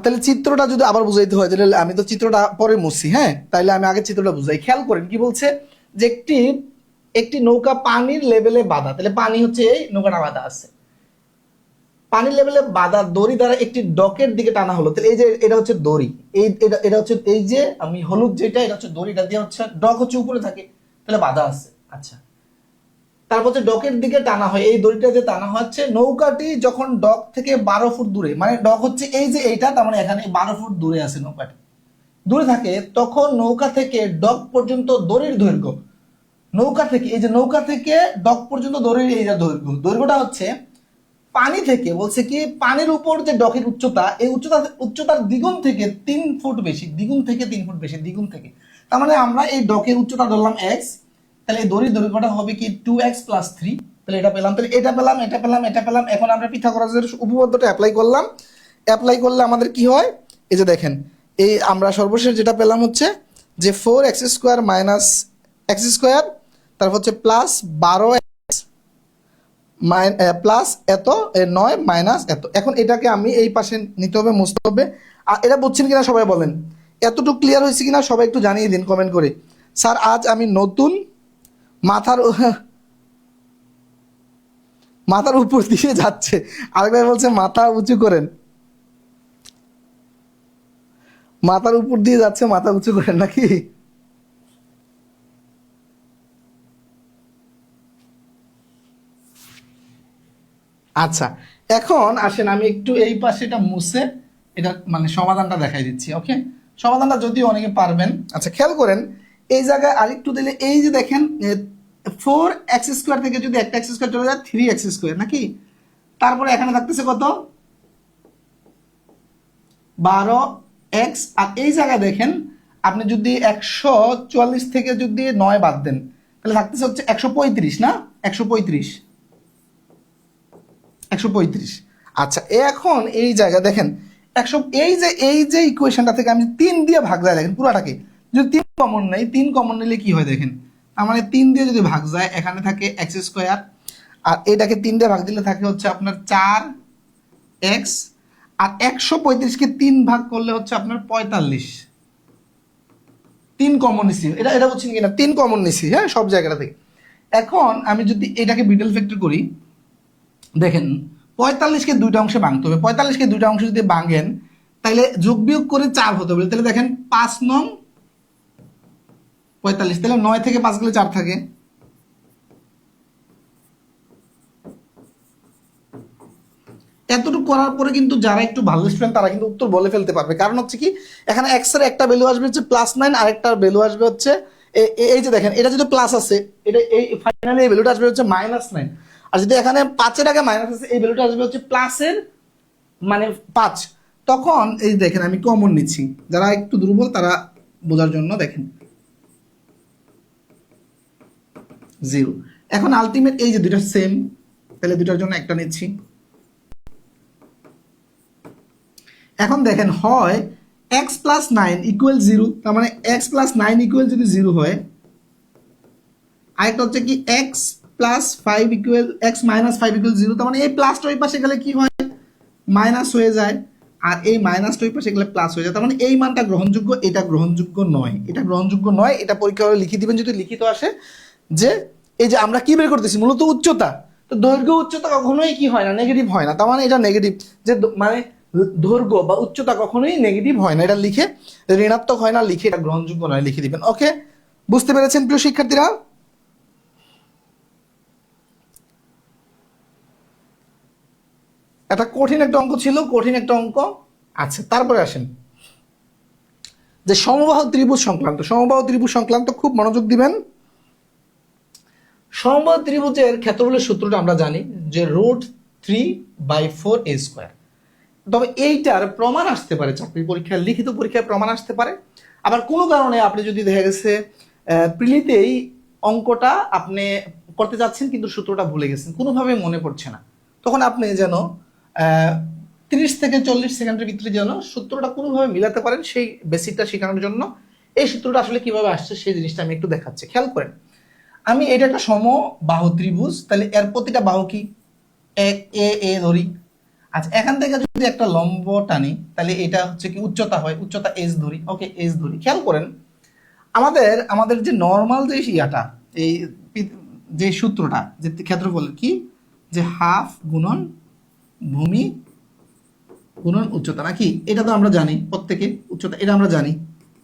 তাহলে চিত্রটা যদি আবার বুঝাইতে হয়, তাহলে আমি তো চিত্রটা পরে মুছি। হ্যাঁ, তাইলে আমি আগে চিত্রটা বুঝাই। খেয়াল করেন কি বলছে, যে একটি নৌকা পানির লেভেলে বাঁধা, তাহলে পানি হচ্ছে এই নৌকাটা বাঁধা আছে, পানির লেভেলে বাঁধা দড়ি দ্বারা একটি ডকের দিকে টানা হলো। তাহলে এই যে এটা হচ্ছে দড়ি, এই এটা হচ্ছে এই যে আমি হলুদ যেটা, এটা হচ্ছে দড়িটা দিয়ে হচ্ছে ডক হচ্ছে উপরে থাকে, তাহলে বাঁধা আছে। আচ্ছা, তারপর হচ্ছে ডকের দিকে টানা হয়, এই দড়িটা দিয়ে টানা হচ্ছে, নৌকাটি যখন ডক থেকে 12 ফুট দূরে, মানে ডক হচ্ছে এই যে এইটা, তার মানে এখানে 12 ফুট দূরে আছে নৌকাটি, দূরে থাকে, তখন নৌকা থেকে ডক পর্যন্ত দড়ির দৈর্ঘ্য, নৌকা থেকে এই যে নৌকা থেকে ডক পর্যন্ত দড়ির এই যে দৈর্ঘ্যটা হচ্ছে পানি থেকে, বলছে কি পানির উপর যে ডকের উচ্চতা, এই উচ্চতার দ্বিগুণ থেকে 3 ফুট বেশি, দ্বিগুণ থেকে 3 ফুট বেশি, দ্বিগুণ থেকে। তার মানে আমরা এই ডকের উচ্চতা ধরলাম x, তাহলে এই দড়ির দৈর্ঘ্যটা হবে কি 2x + 3, তাহলে এটা পেলাম, তাহলে এটা পেলাম, এটা পেলাম, এটা পেলাম। এখন আমরা পিথাগোরাসের উপপাদ্যটা অ্যাপ্লাই করলাম, অ্যাপ্লাই করলে আমাদের কি হয়, এই যে দেখেন, এই আমরা সর্বশেষ যেটা পেলাম হচ্ছে যে 4x² - x², তারপর হচ্ছে প্লাস 12x প্লাস এত 9 মাইনাস এত। এখন এটাকে আমি এই পাশে নিতে হবে, মুছতে হবে। আর এটা বুঝছেন কিনা সবাই বলেন, এতটুকু ক্লিয়ার হয়েছে কিনা সবাই একটু জানিয়ে দিন কমেন্ট করে। স্যার আজ আমি নতুন মাথার উপর দিয়ে যাচ্ছে, আরেকবার বলছে মাথা উঁচু করেন, মাথার উপর দিয়ে যাচ্ছে, মাথা উঁচু করেন নাকি? আচ্ছা, এখন আসেন আমি একটু এই পাশে এটা মুছে এটা মানে সমাধানটা দেখাই দিচ্ছি। ওকে, সমাধানটা যদিও অনেকে পারবেন। আচ্ছা খেয়াল করেন, এই জায়গায় আরেকটু দিলে, এই যে দেখেন 4x² থেকে যদি একটা x² চলে যায় 3x² নাকি, তারপরে এখানে থাকতেছে কত 12x। আর এই জায়গায় দেখেন আপনি যদি 144 থেকে যদি 9 বাদ দেন তাহলে থাকতেছে হচ্ছে 135 না, 135। আচ্ছা এখন এই জায়গা দেখেন 100, এই যে ইকুয়েশনটা থেকে আমি 3 দিয়ে ভাগ যায়, দেখেন পুরাটাকে যদি 3 কমন নেই, 3 কমন নিলে কি হয় দেখেন, তার মানে 3 দিয়ে যদি ভাগ যায় এখানে থাকে x², আর এটাকে 3 দিয়ে ভাগ দিলে থাকে হচ্ছে আপনার 4x, আর 135কে 3 ভাগ করলে হচ্ছে আপনার 45। 3 কমন নিছি, এটা বুঝছেন কিনা, 3 কমন নিছি হ্যাঁ সব জায়গা থেকে। এখন আমি যদি এটাকে বিডল ফ্যাক্টর করি, দেখেন 45কে দুইটা অংশে ভাঙতে হবে, 45কে দুইটা অংশে যদি ভাঙেন তাহলে যোগ বিয়োগ করে 4 হতে হবে, তাহলে দেখেন 5 নং 45, তাহলে 9 থেকে 5 গেলে 4 থাকে। এতটুকু করার পরে কিন্তু যারা একটু ভালো স্টুডেন্ট তারা কিন্তু উত্তর বলে ফেলতে পারবে, কারণ হচ্ছে কি এখানে x এর একটা ভ্যালু আসবে হচ্ছে +9, আর একটা ভ্যালু আসবে হচ্ছে এই যে দেখেন এটা যদি প্লাস আছে, এটা এই ফাইনালি এই ভ্যালুটা আসবে হচ্ছে -9, আর যদি এখানে 5 এর আগে মাইনাস আছে এই ভ্যালুটা আসবে হচ্ছে প্লাসের মানে 5। তখন এই দেখেন আমি কমন নিচ্ছি, যারা একটু দুর্বল তারা বোঝার জন্য দেখেন 0। এখন আলটিমেট এই যে দুইটা সেম, তাহলে দুইটার জন্য একটা নিচ্ছি। এখন দেখেন হয় x + 9 = 0, তার মানে x + 9 = যদি 0 হয়, আরেকটা হচ্ছে কি x + 5 x - 5 = 0, তার মানে এই প্লাসটা ওই পাশে গেলে কি হয় মাইনাস হয়ে যায়, আর এই মাইনাসটা ওই পাশে গেলে প্লাস হয়ে যায়, তার মানে এই মানটা গ্রহণযোগ্য, এটা গ্রহণযোগ্য নয়, এটা গ্রহণযোগ্য নয়। এটা পরীক্ষা হলে লিখে দিবেন যদি লিখিত আসে যে এই যে আমরা কি বের করতেছি মূলত উচ্চতা, তো দৈর্ঘ্য উচ্চতা কখনোই কি হয় না নেগেটিভ হয় না, তার মানে এটা নেগেটিভ, যে মানে দৈর্ঘ্য বা উচ্চতা কখনোই নেগেটিভ হয় না, এটা লিখে ঋণাত্মক হয় না, লিখে এটা গ্রহণযোগ্য নয় লিখে দিবেন। ওকে, বুঝতে পেরেছেন প্রিয় শিক্ষার্থীরা? এটা কঠিন একটা অঙ্ক ছিল, কঠিন একটা অঙ্ক। আচ্ছা তারপরে আসেন যে সমবাহু ত্রিভুজ সংক্রান্ত, সমবাহু ত্রিভুজ সংক্রান্ত খুব মনোযোগ দিবেন। সমবাহু ত্রিভুজের ক্ষেত্রফলের সূত্রটা আমরা জানি যে √3/4a²। তবে এইটার প্রমাণ আসতে পারে চাকরির পরীক্ষায়, লিখিত পরীক্ষায় প্রমাণ আসতে পারে। আবার কোনো কারণে আপনি যদি দেখা গেছে প্রিলিতেই অঙ্কটা আপনি করতে যাচ্ছেন কিন্তু সূত্রটা ভুলে গেছেন, কোনোভাবে মনে পড়ছে না, তখন আপনি যেন 30 থেকে 40 সেকেন্ডের ভিতরে যেন সূত্রটা কোনোভাবে মিলাতে পারেন, সেই বেসিকটা শেখানোর জন্য এই সূত্রটা আসলে কিভাবে আসছে সেই জিনিসটা আমি একটু দেখাচ্ছি। খেয়াল করেন, আমি এটা একটা সমবাহু ত্রিভুজ, তাহলে এর প্রতিটা বাহু কি এ ধরি। আচ্ছা এখান থেকে যদি একটা লম্ব টানি তাহলে এটা হচ্ছে কি উচ্চতা হয়, উচ্চতা এস ধরি। ওকে, এস ধরি। খেয়াল করেন আমাদের যে নর্মাল যে ইয়াটা, এই যে সূত্রটা যে ক্ষেত্রফল কি, যে হাফ গুণন ভূমি গুণন উচ্চতা নাকি, এটা তো আমরা জানি প্রত্যেকে, উচ্চতা এটা আমরা জানি।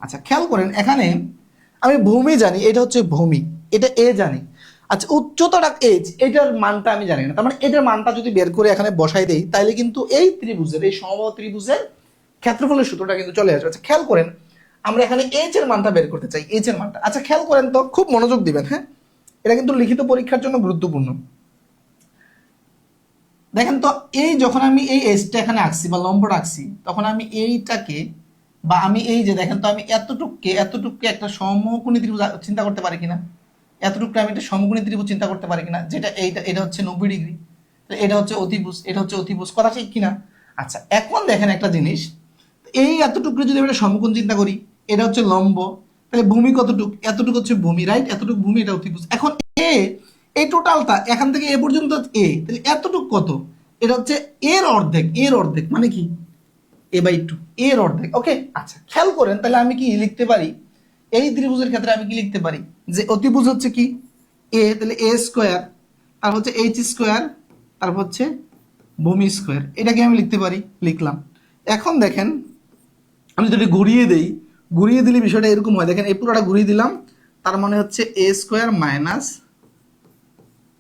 আচ্ছা খেয়াল করেন এখানে আমি ভূমি জানি, এটা হচ্ছে ভূমি, এটা এ জানি। আচ্ছা উচ্চতাটা এইচ, এটার মানটা আমি জানি না, তার মানে এটার মানটা যদি বের করে এখানে বসাই দেই তাহলে কিন্তু এই ত্রিভুজের, এই সমবাহু ত্রিভুজের ক্ষেত্রফলের সূত্রটা কিন্তু চলে আসবে। আচ্ছা খেয়াল করেন আমরা এখানে এইচ এর মানটা বের করতে চাই, এইচ এর মানটা। আচ্ছা খেয়াল করেন তো, খুব মনোযোগ দিবেন হ্যাঁ, এটা কিন্তু লিখিত পরীক্ষার জন্য গুরুত্বপূর্ণ। দেখেন তো এই যখন আমি এই এসটা এখানে আঁকছি বা লম্বটা আঁকছি, তখন আমি এইটাকে বা আমি এই যে দেখেন তো আমি এতটুককে একটা সমকোণী ত্রিভুজ চিন্তা করতে পারি কিনা, এতটুকু আমি একটা সমকোণী ত্রিভুজ চিন্তা করতে পারি কিনা, যেটা এটা হচ্ছে 90 ডিগ্রি, এটা হচ্ছে অতিভুজ, এটা হচ্ছে অতিভুজ, কথা ঠিক কিনা? আচ্ছা এখন দেখেন একটা জিনিস, এই এতটুকু যদি আমরা সমকোণ চিন্তা করি, এটা হচ্ছে লম্ব, তাহলে ভূমি কতটুকু? এতটুকু হচ্ছে ভূমি, রাইট? এতটুকু ভূমি, এটা অতিভুজ। এখন এ এই টোটালটা এখান থেকে এ পর্যন্ত এ, তাহলে এতটুকু কত? এটা হচ্ছে এর অর্ধেক, এর অর্ধেক মানে কি a/2, এর অর্ধেক। ওকে, আচ্ছা খেয়াল করেন, তাহলে আমি কি লিখতে পারি এই ত্রিভুজের ক্ষেত্রে? আমি কি লিখতে পারি যে অতিভুজ হচ্ছে কি a, তাহলে a স্কয়ার, আর হচ্ছে h স্কয়ার, তারপর হচ্ছে ভূমি স্কয়ার, এটাকে আমি লিখতে পারি, লিখলাম। এখন দেখেন আমি যদি ঘুরিয়ে দেই, ঘুরিয়ে দিলে বিষয়টা এরকম হয়, দেখেন এই পুরোটা ঘুরিয়ে দিলাম, তার মানে হচ্ছে a স্কয়ার মাইনাস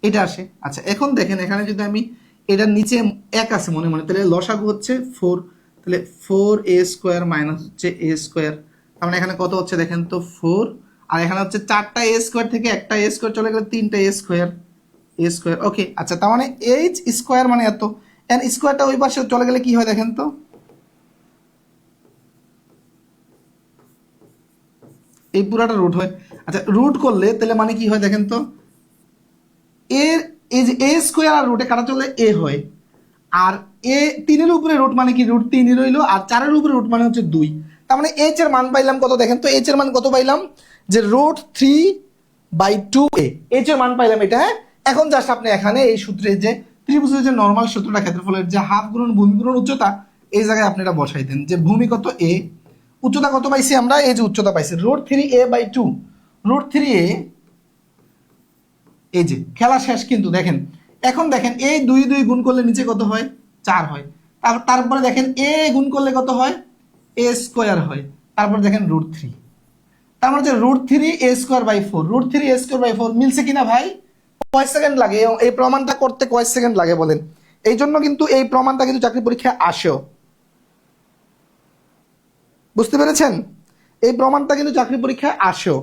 এটা আসে। আচ্ছা এখন দেখেন এখানে যদি আমি এটার নিচে এক আছে মনে মনে, তাহলে লসাগু হচ্ছে 4, তাহলে 4a স্কয়ার মাইনাস হচ্ছে a স্কয়ার, তার মানে এখানে কত হচ্ছে দেখেন তো 4, আর এখানে হচ্ছে 4টা a স্কয়ার থেকে একটা a স্কয়ার চলে গেলে 3টা a স্কয়ার, a স্কয়ার। ওকে, আচ্ছা তার মানে h স্কয়ার মানে এত, এন স্কয়ারটা ওই পাশে চলে গেলে কি হয় দেখেন তো, এই পুরাটা রুট হয়। আচ্ছা রুট করলে তাহলে মানে কি হয় দেখেন তো, এর এই যে a স্কয়ার আর রুটে কাটা চলে a হয়, আর এ 3-এর উপরে রুট মানে কি রুট 3ই রইলো, আর 4-এর উপরে রুট মানে হচ্ছে 2, তার মানে h এর মান পাইলাম কত দেখেন তো, h এর মান কত পাইলাম যে √3/2a, h এর মান পাইলাম এটা। হ্যাঁ, এখন জাস্ট আপনি এখানে এই সূত্রে যে ত্রিভুজের যে নরমাল সূত্রটা ক্ষেত্রফলের যে হাফ গুণন ভূমি গুণন উচ্চতা, এই জায়গায় আপনি এটা বসাই দেন যে ভূমি কত a, উচ্চতা কত পাইছি আমরা, এই যে উচ্চতা পাইছি √3a/2, √3a, এই যে খেলা শেষ কিন্তু দেখেন। এখন দেখেন এই 2 গুণ করলে নিচে কত হয়, 4 হয়, তারপরে দেখেন এ গুণ করলে কত হয়, a স্কয়ার হয়, তারপর দেখেন √3, তার মানে যে √3a²/4, √3a²/4 মিলছে কিনা ভাই? কয় সেকেন্ড লাগে এই প্রমাণটা করতে, কয় সেকেন্ড লাগে বলেন? এই জন্য কিন্তু এই প্রমাণটা কিন্তু চাকরি পরীক্ষায় আসেও, বুঝতে পেরেছেন? এই প্রমাণটা কিন্তু চাকরি পরীক্ষায় আসেও।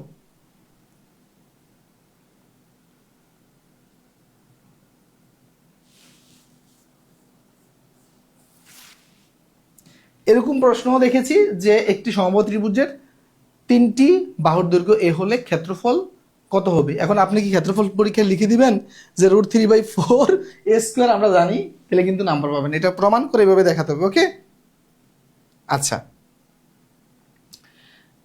এরকম প্রশ্নও দেখেছি যে একটি সমবাহু ত্রিভুজের 3টি বাহুর দৈর্ঘ্য এ হলে ক্ষেত্রফল কত হবে? এখন আপনি কি ক্ষেত্রফল পরীক্ষায় লিখে দিবেন যে √3/4a², আমরা জানি, তাহলে কিন্তু নাম্বার পাবেন। এটা প্রমাণ করে এভাবে দেখাতে হবে। ওকে, আচ্ছা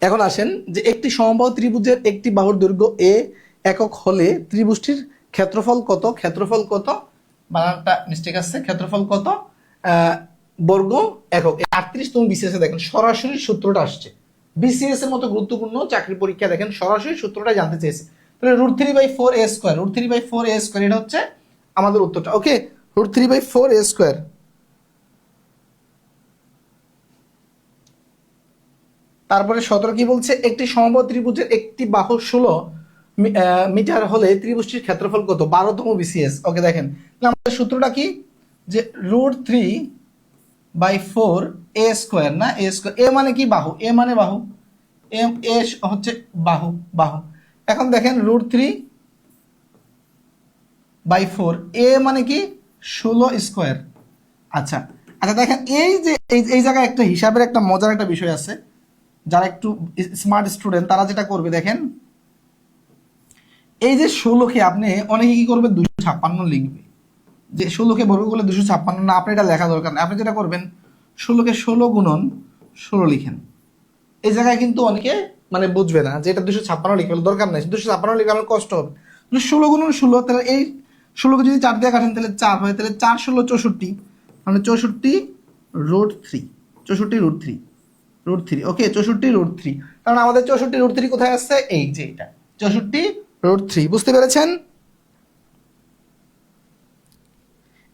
এখন আসেন যে একটি সমবাহু ত্রিভুজের একটি বাহুর দৈর্ঘ্য এ একক হলে ত্রিভুজটির ক্ষেত্রফল কত? ক্ষেত্রফল কত, বানানটা মিস্টেক আছে, ক্ষেত্রফল কত বর্গ একক। 38তম বিসিএস দেখেন সরাসরি সূত্রটা আসছে, বিসিএস এর মতো গুরুত্বপূর্ণ চাকরি পরীক্ষা দেখেন সরাসরি সূত্রটা জানতে চেয়েছে। তাহলে √3/4a², √3/4a², এটা হচ্ছে আমাদের উত্তরটা। ওকে, √3/4a²। তারপরে 17 কি বলছে, একটি সমবাহু ত্রিভুজের একটি বাহু 16 মিটার হলে ত্রিভুজটির ক্ষেত্রফল কত? 12তম বিসিএস। ওকে দেখেন আমাদের সূত্রটা কি, যে √3/4a² না, a², এ মানে কি বাহু, এ মানে বাহু, এ হচ্ছে বাহু, বাহু। এখন দেখেন √3/4, এ মানে কি 16²। আচ্ছা আচ্ছা দেখেন এই যে এই জায়গায় একটা হিসাবের একটা মজার একটা বিষয় আছে, যারা একটু স্মার্ট স্টুডেন্ট তারা যেটা করবে দেখেন, এই যে 16কে আপনি অনেকে কি করবে 256 লিখবে, যে 16কে বর্গ করলে 256 না, আপনি এটা লেখা দরকার নেই। আপনি যেটা করবেন 16কে 16 গুণন 16 লিখেন। এই জায়গায় কিন্তু অনেকে মানে বুঝবে না যে এটা 256 লিখবে, দরকার নাই 256 লিখে আমার কষ্ট হবে। 16 গুণন 16, তাহলে এই 16কে যদি 4 দিয়ে কাটেন তাহলে 4 হয়, তাহলে 4 16 64, মানে 64√3, 64√3, ওকে 64√3। কারণ আমাদের 64√3 কোথায় আসছে, এই যে এটা 64√3, বুঝতে পেরেছেন?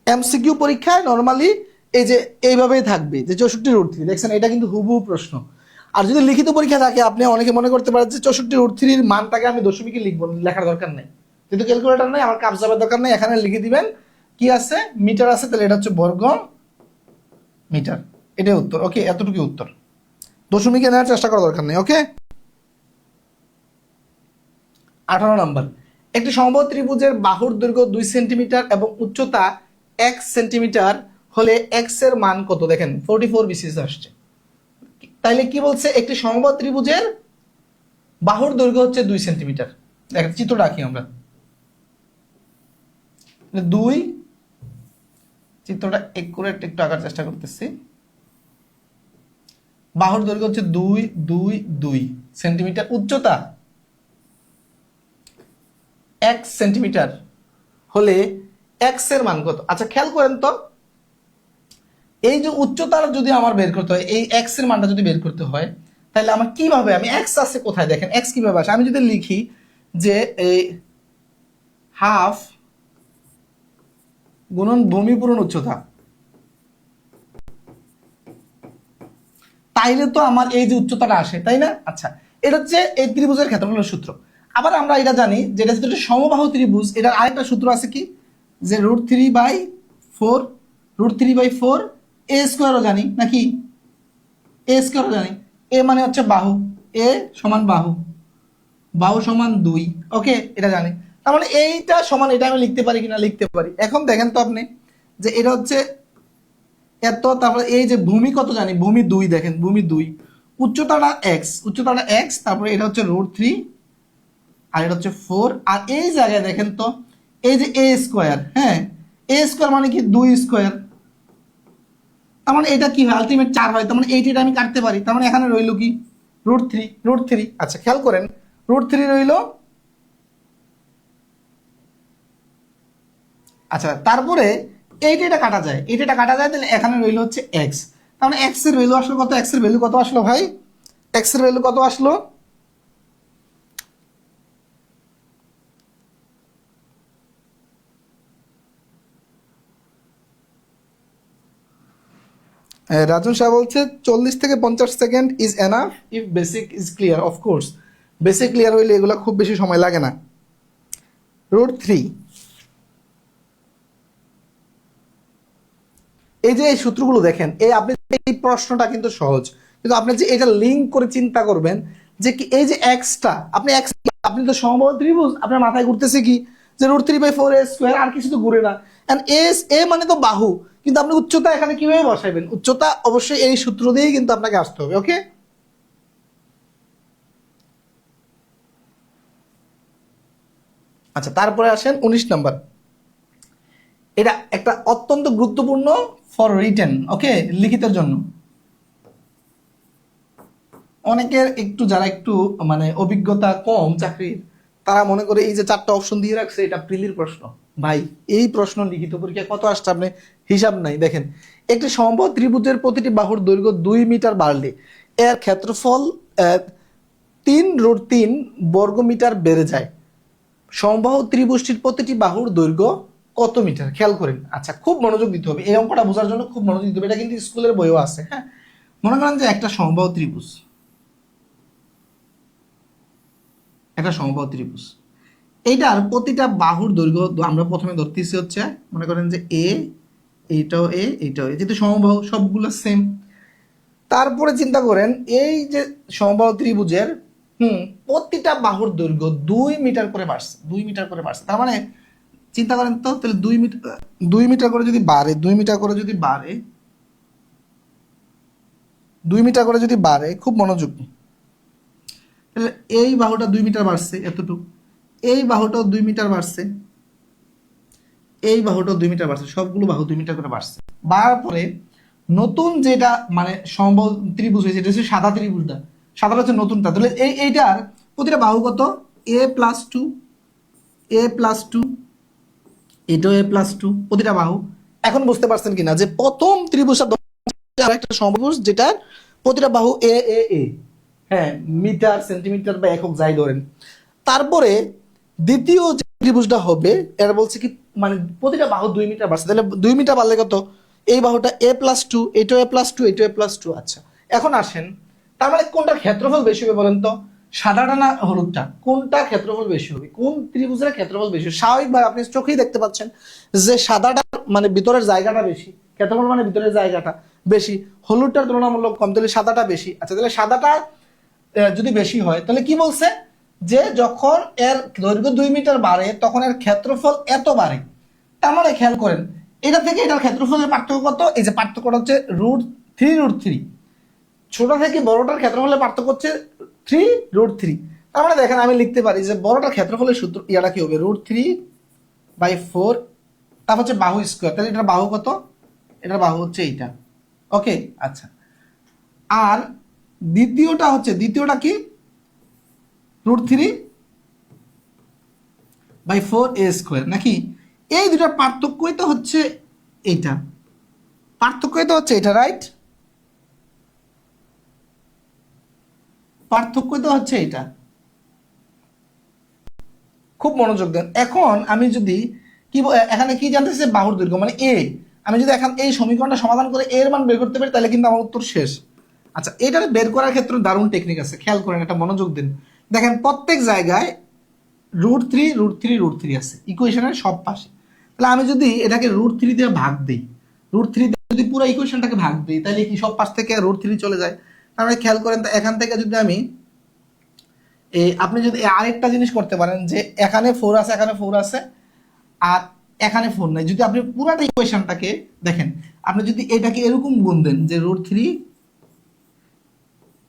এমসিকিউ পরীক্ষায় নরমালি এই যে এইভাবেই থাকবে যে 64√3, দেখছেন এটা কিন্তু হুবহু প্রশ্ন। আর যদি লিখিত পরীক্ষা থাকে, আপনি অনেকে মনে করতে পারেন যে 64√3 মানটাকে আমি দশমিকে লিখবো, লেখার দরকার নেই, যেহেতু ক্যালকুলেটর নেই, আমার কাপ যাবার দরকার নেই, এখানে লিখে দিবেন কি আছে, মিটার আছে, তাহলে এটা হচ্ছে বর্গ মিটার, এটাই উত্তর। ওকে, এতটুকু উত্তর, দশমিকে নেওয়ার চেষ্টা করার দরকার নেই। ওকে, 18 নম্বর, একটি সমবাহু ত্রিভুজের বাহুর দৈর্ঘ্য 2 সেন্টিমিটার এবং উচ্চতা 1 সেন্টিমিটার হলে x এর মান কত? দেখেন 44 বিসিএস আসছে, তাইলে কি বলছে, একটি সমবাহু ত্রিভুজের বাহুর দৈর্ঘ্য হচ্ছে 2 সেন্টিমিটার, দেখেন চিত্রটা আঁকি আমরা, 2, চিত্রটা একুরেট একটু আঁকার চেষ্টা করতেছি। বাহুর দৈর্ঘ্য হচ্ছে 2 2 2 সেন্টিমিটার, উচ্চতা 1 সেন্টিমিটার হলে x এর মান কত? আচ্ছা খেয়াল করেন তো, এই যে উচ্চতার যদি আমার বের করতে হয়, এই x এর মানটা যদি বের করতে হয়, তাহলে আমার কিভাবে, আমি x আছে কোথায় দেখেন, x কিভাবে আসে? আমি যদি লিখি যে এই হাফ গুণন ভূমি পূরণ উচ্চতা, তাইলে তো আমার এই যে উচ্চতাটা আসে, তাই না? আচ্ছা, এটা হচ্ছে এই ত্রিভুজের ক্ষেত্রফলের সূত্র। আবার আমরা এটা জানি যে এটা যেটা সমবাহু ত্রিভুজ, এটার আরেকটা সূত্র আছে কি, যে √3/4, √3/4 a স্কয়ারও জানি নাকি, a স্কয়ারও জানি। a মানে হচ্ছে বাহু, a সমান বাহু, বাহু সমান 2, ওকে এটা জানি। তার মানে এইটা সমান এটা আমি লিখতে পারি কিনা, লিখতে পারি। এখন দেখেন তো আপনি যে এটা হচ্ছে এত, তারপরে এই যে ভূমি কত জানি, ভূমি 2, দেখেন ভূমি 2, উচ্চতাটা x, উচ্চতাটা x, তারপরে এটা হচ্ছে √3 আর এটা হচ্ছে 4, আর এই জায়গায় দেখেন তো এই যে a স্কয়ার, হ্যাঁ a স্কয়ার মানে কি 2 স্কয়ার, তার মানে এটা কি হয়, আলটিমেট 4 হয়, তার মানে এইটা আমি কাটতে পারি, তার মানে এখানে রইল কি √3। আচ্ছা খেয়াল করেন, √3 রইল। আচ্ছা তারপরে এইটা কাটা যায়, এইটা কাটা যায়, তাহলে এখানে রইল হচ্ছে x, তার মানে x এর ভ্যালু আসলো কত, x এর ভ্যালু কত আসলো ভাই, x এর ভ্যালু কত আসলো, রাজন শাহ বলছে 40 থেকে 50 second is enough if basic is clear. Of course basic clear হইলে এগুলো খুব বেশি সময় লাগে না। √3, এই যে এই সূত্রগুলো দেখেন, এই আপনি এই প্রশ্নটা কিন্তু সহজ, কিন্তু আপনি যে এটা লিঙ্ক করে চিন্তা করবেন যে কি এই যে এক্সটা, আপনি এক্স, আপনি তো সমবাহু ত্রিভুজ, আপনার মাথায় ঘুরতেছে কি যে √3/4 a স্কয়ার, আর কিছু তো ঘুরে না। এন্ড এ মানে তো বাহু, কিন্তু আপনি উচ্চতা এখানে কিভাবে বসাইবেন, উচ্চতা অবশ্যই এই সূত্র দিয়েই কিন্তু আপনাকে আসতে হবে, ওকে। আচ্ছা তারপরে আসেন 19 নাম্বার, এটা একটা অত্যন্ত গুরুত্বপূর্ণ ফর রিটেন, ওকে, লিখিতের জন্য। অনেকের একটু যারা একটু মানে অভিজ্ঞতা কম চাকরির, তারা মনে করে এই যে 4টা অপশন দিয়ে রাখছে এটা প্রিলির প্রশ্ন। ভাই এই প্রশ্ন লিখিত পরীক্ষায় কত আসছে আপনি হিসাব নাই। দেখেন একটি সমবাহু ত্রিভুজের প্রতিটি বাহুর দৈর্ঘ্য 2 মিটার বাড়লে এর ক্ষেত্রফল 3√3 বর্গমিটার বেড়ে যায়। সমবাহু ত্রিভুজটির প্রতিটি বাহুর দৈর্ঘ্য কত মিটার, খেয়াল করেন। আচ্ছা খুব মনোযোগ দিতে হবে, এই অঙ্কটা বোঝার জন্য খুব মনোযোগ দিতে হবে, এটা কিন্তু স্কুলের বইও আছে। হ্যাঁ মনে করেন যে একটা সমবাহু ত্রিভুজ, একটা সমবাহু ত্রিভুজ, এইটার প্রতিটা বাহুর দৈর্ঘ্য আমরা প্রথমে ধরতেছি হচ্ছে, মনে করেন যে এইটাও এইটাও যেহেতু সমবাহু সবগুলো সেম। তারপরে চিন্তা করেন এই যে সমবাহু ত্রিভুজের প্রতিটা বাহুর দৈর্ঘ্য 2 মিটার করে বাড়ছে, 2 মিটার করে বাড়ছে, তার মানে চিন্তা করেন তো, তাহলে 2 মিটার করে যদি বাড়ে, 2 মিটার করে যদি বাড়ে, 2 মিটার করে যদি বাড়ে, খুব মনোযোগ, তাহলে এই বাহুটা 2 মিটার বাড়ছে এতটুকু, এই বাহুটাও 2 মিটার বাড়ছে, এই বাহুটাও 2 মিটার বাড়ছে, সবগুলো বাহু 2 মিটার করে বাড়ছে। বাড়ার পরে নতুন যেটা মানে সমবাহু ত্রিভুজ হয়েছে, এটা হচ্ছে সাদা ত্রিভুজটা, সাদাটা হচ্ছে নতুনটা, তাহলে এইটার প্রতিটা বাহু কত, a+2, a+2, এটাও a+2 প্রতিটা বাহু। এখন বুঝতে পারছেন কিনা যে প্রথম ত্রিভুজটা একটা সমভুজ যেটার প্রতিটা বাহু এ, হ্যাঁ মিটার সেন্টিমিটার বা একক যাই ধরেন। তারপরে দ্বিতীয় যে ত্রিভুজটা হবে এটা বলছে কি মানে প্রতিটা বাহু 2 মিটার বাড়ছে, তাহলে 2 মিটার বাড়লে কত, এই বাহুটা a+2, এটাও a+2, এটাও a+2। আচ্ছা এখন আসেন, তার মানে কোনটার ক্ষেত্রফল বেশি হবে বলেন তো, সাদাটা না হলুদটা, কোনটার ক্ষেত্রফল বেশি হবে, কোন ত্রিভুজের ক্ষেত্রফল বেশি? স্বাভাবিকভাবে আপনি চোখেই দেখতে পাচ্ছেন যে সাদাটা মানে ভিতরের জায়গাটা বেশি, ক্ষেত্রফল মানে ভিতরের জায়গাটা বেশি, হলুদটার তুলনামূলক কম, তাহলে সাদাটা বেশি। আচ্ছা তাহলে সাদাটা যদি বেশি হয় তাহলে কি বলছে যে যখন এর দৈর্ঘ্য 2 মিটার বাড়ে তখন এর ক্ষেত্রফল এত বাড়ে। তার মানে খেয়াল করেন এটা থেকে এটার ক্ষেত্রফলের পার্থক্য কত, এই যে পার্থক্যটা হচ্ছে √3, √3, ছোট থেকে বড়টার ক্ষেত্রফলের পার্থক্য হচ্ছে 3√3, তার মানে দেখেন আমি লিখতে পারি যে বড়টার ক্ষেত্রফলের সূত্র ইয়াটা কি হবে √3/4, তারপর হচ্ছে বাহু স্কোয়ার, তাহলে এটার বাহু কত? এটার বাহু হচ্ছে এইটা। ওকে, আচ্ছা। আর দ্বিতীয়টা কি √3/4a² নাকি? এই দুটার পার্থক্যই তো হচ্ছে এইটা, রাইট? পার্থক্যই তো হচ্ছে এইটা। খুব মনোযোগ দেন। এখন আমি যদি এখানে কি জানতেছি? বাহুর দৈর্ঘ্য মানে এ। আমি যদি এখন এই সমীকরণটা সমাধান করে এর মান বের করতে পারি তাহলে কিন্তু আমার উত্তর শেষ। আচ্ছা, এটা বের করার ক্ষেত্রে দারুণ টেকনিক আছে, খেয়াল করেন, এটা মনোযোগ দিন। দেখেন প্রত্যেক জায়গায় √3 আছে ইকুয়েশনের সব পাশে। তাহলে আমি যদি এটাকে √3 দিয়ে ভাগ দিই, √3 দিয়ে যদি পুরো ইকুয়েশনটাকে ভাগ দিই, তাহলে কি সব পাশ থেকে √3 চলে যায়? তাহলে খেয়াল করেন, তো এখান থেকে যদি আমি আপনি যদি আরেকটা জিনিস করতে পারেন যে এখানে 4 আছে, এখানে 4 আছে, আর এখানে 4 নাই, যদি আপনি পুরাটা ইকুয়েশনটাকে দেখেন, আপনি যদি এটাকে এরকম গুণ দেন যে √3,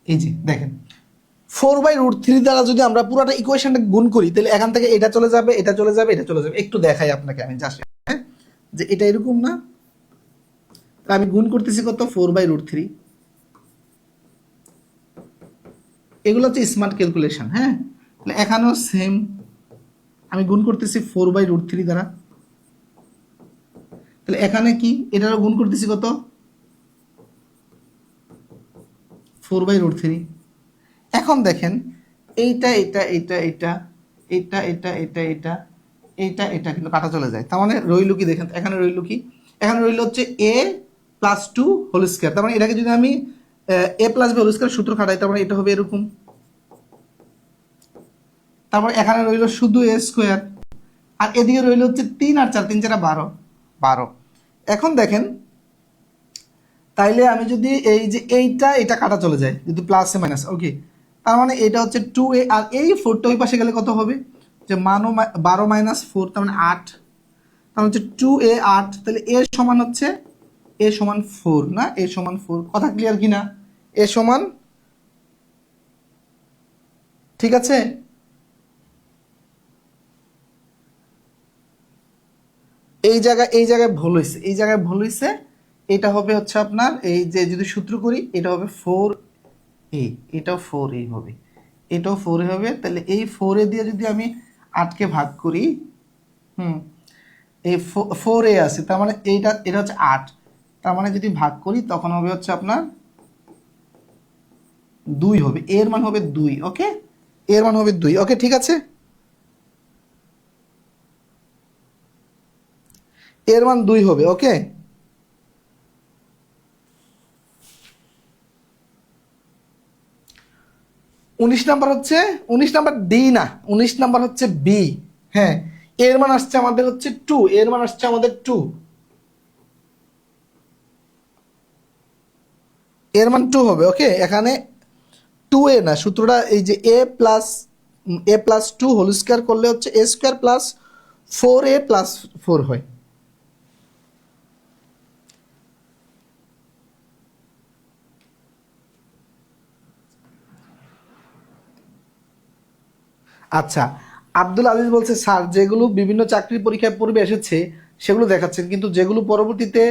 এই যে দেখেন 4/√3 দ্বারা যদি আমরা পুরাটা ইকুয়েশনটা গুণ করি, তাহলে এখান থেকে এটা চলে যাবে, এটা চলে যাবে, এটা চলে যাবে। একটু দেখাই আপনাকে আমি জাস্ট, যে এটা এরকম না, আমি গুণ করতেছি কত? 4/√3। এগুলো হচ্ছে স্মার্ট ক্যালকুলেশন। হ্যাঁ, তাহলে এখানেও সেম, আমি গুণ করতেছি 4/√3 দ্বারা। তাহলে এখানে কি এটারও গুণ করতেছি কত? 4/√3। এখন দেখেন এইটা এটা এটা এটা এটা এটা এটা এটা এইটা এটা কিন্তু কাটা চলে যায়। তার মানে রইল কি? দেখেন এখানে রইল কি? এখানে রইল হচ্ছে a+2² তার মানে এটাকে যদি আমি a+b² সূত্র খাটাই, তার মানে এটা হবে এরকম। তারপর এখানে রইল শুধু a², আর এদিকে রইল হচ্ছে 3 আর 4, 3 4 12। এখন দেখেন, তাইলে আমি যদি এই যে এটা কাটা চলে যায়, যদি প্লাসে মাইনাস, ওকে, তার মানে এটা হচ্ছে 2a, আর এই 4টা ওই পাশে গেলে কত হবে? যে 12 - 4, তার মানে 8, তার হচ্ছে 2a 8, তাহলে a সমান হচ্ছে a সমান 4 না? a সমান 4, কথা ক্লিয়ার কিনা? a সমান, ঠিক আছে? এই জায়গায় ভুল হয়েছে, এটা হবে হচ্ছে আপনার, এই যে যদি সূত্র করি, এটা হবে 4a, এটাও 4a হবে, এটাও 4a হবে। তাহলে এই 4a দিয়ে যদি আমি 8কে ভাগ করি, এই 4a আছে, তার মানে এটা হচ্ছে 8, তার মানে যদি ভাগ করি তখন হবে হচ্ছে আপনার 2 হবে, এর মান হবে 2। ওকে, এর মান হবে 2। ওকে, ঠিক আছে, এর মান 2 হবে। ওকে, 19 নাম্বার হচ্ছে, 19 নাম্বার ডি না, 19 নাম্বার হচ্ছে বি। হ্যাঁ, এর মান আসছে আমাদের হচ্ছে 2, এর মান আসছে আমাদের 2, এর মান 2 হবে। ওকে, এখানে 2a না, সূত্রটা এই যে a+2² করলে হচ্ছে a² + 4a + 4 হয়। আচ্ছা, আব্দুল আজিজ বলছে, স্যার যেগুলো বিভিন্ন চাকরির পরীক্ষায় পূর্বে এসেছে সেগুলো দেখাচ্ছেন, কিন্তু যেগুলো পরবর্তীতে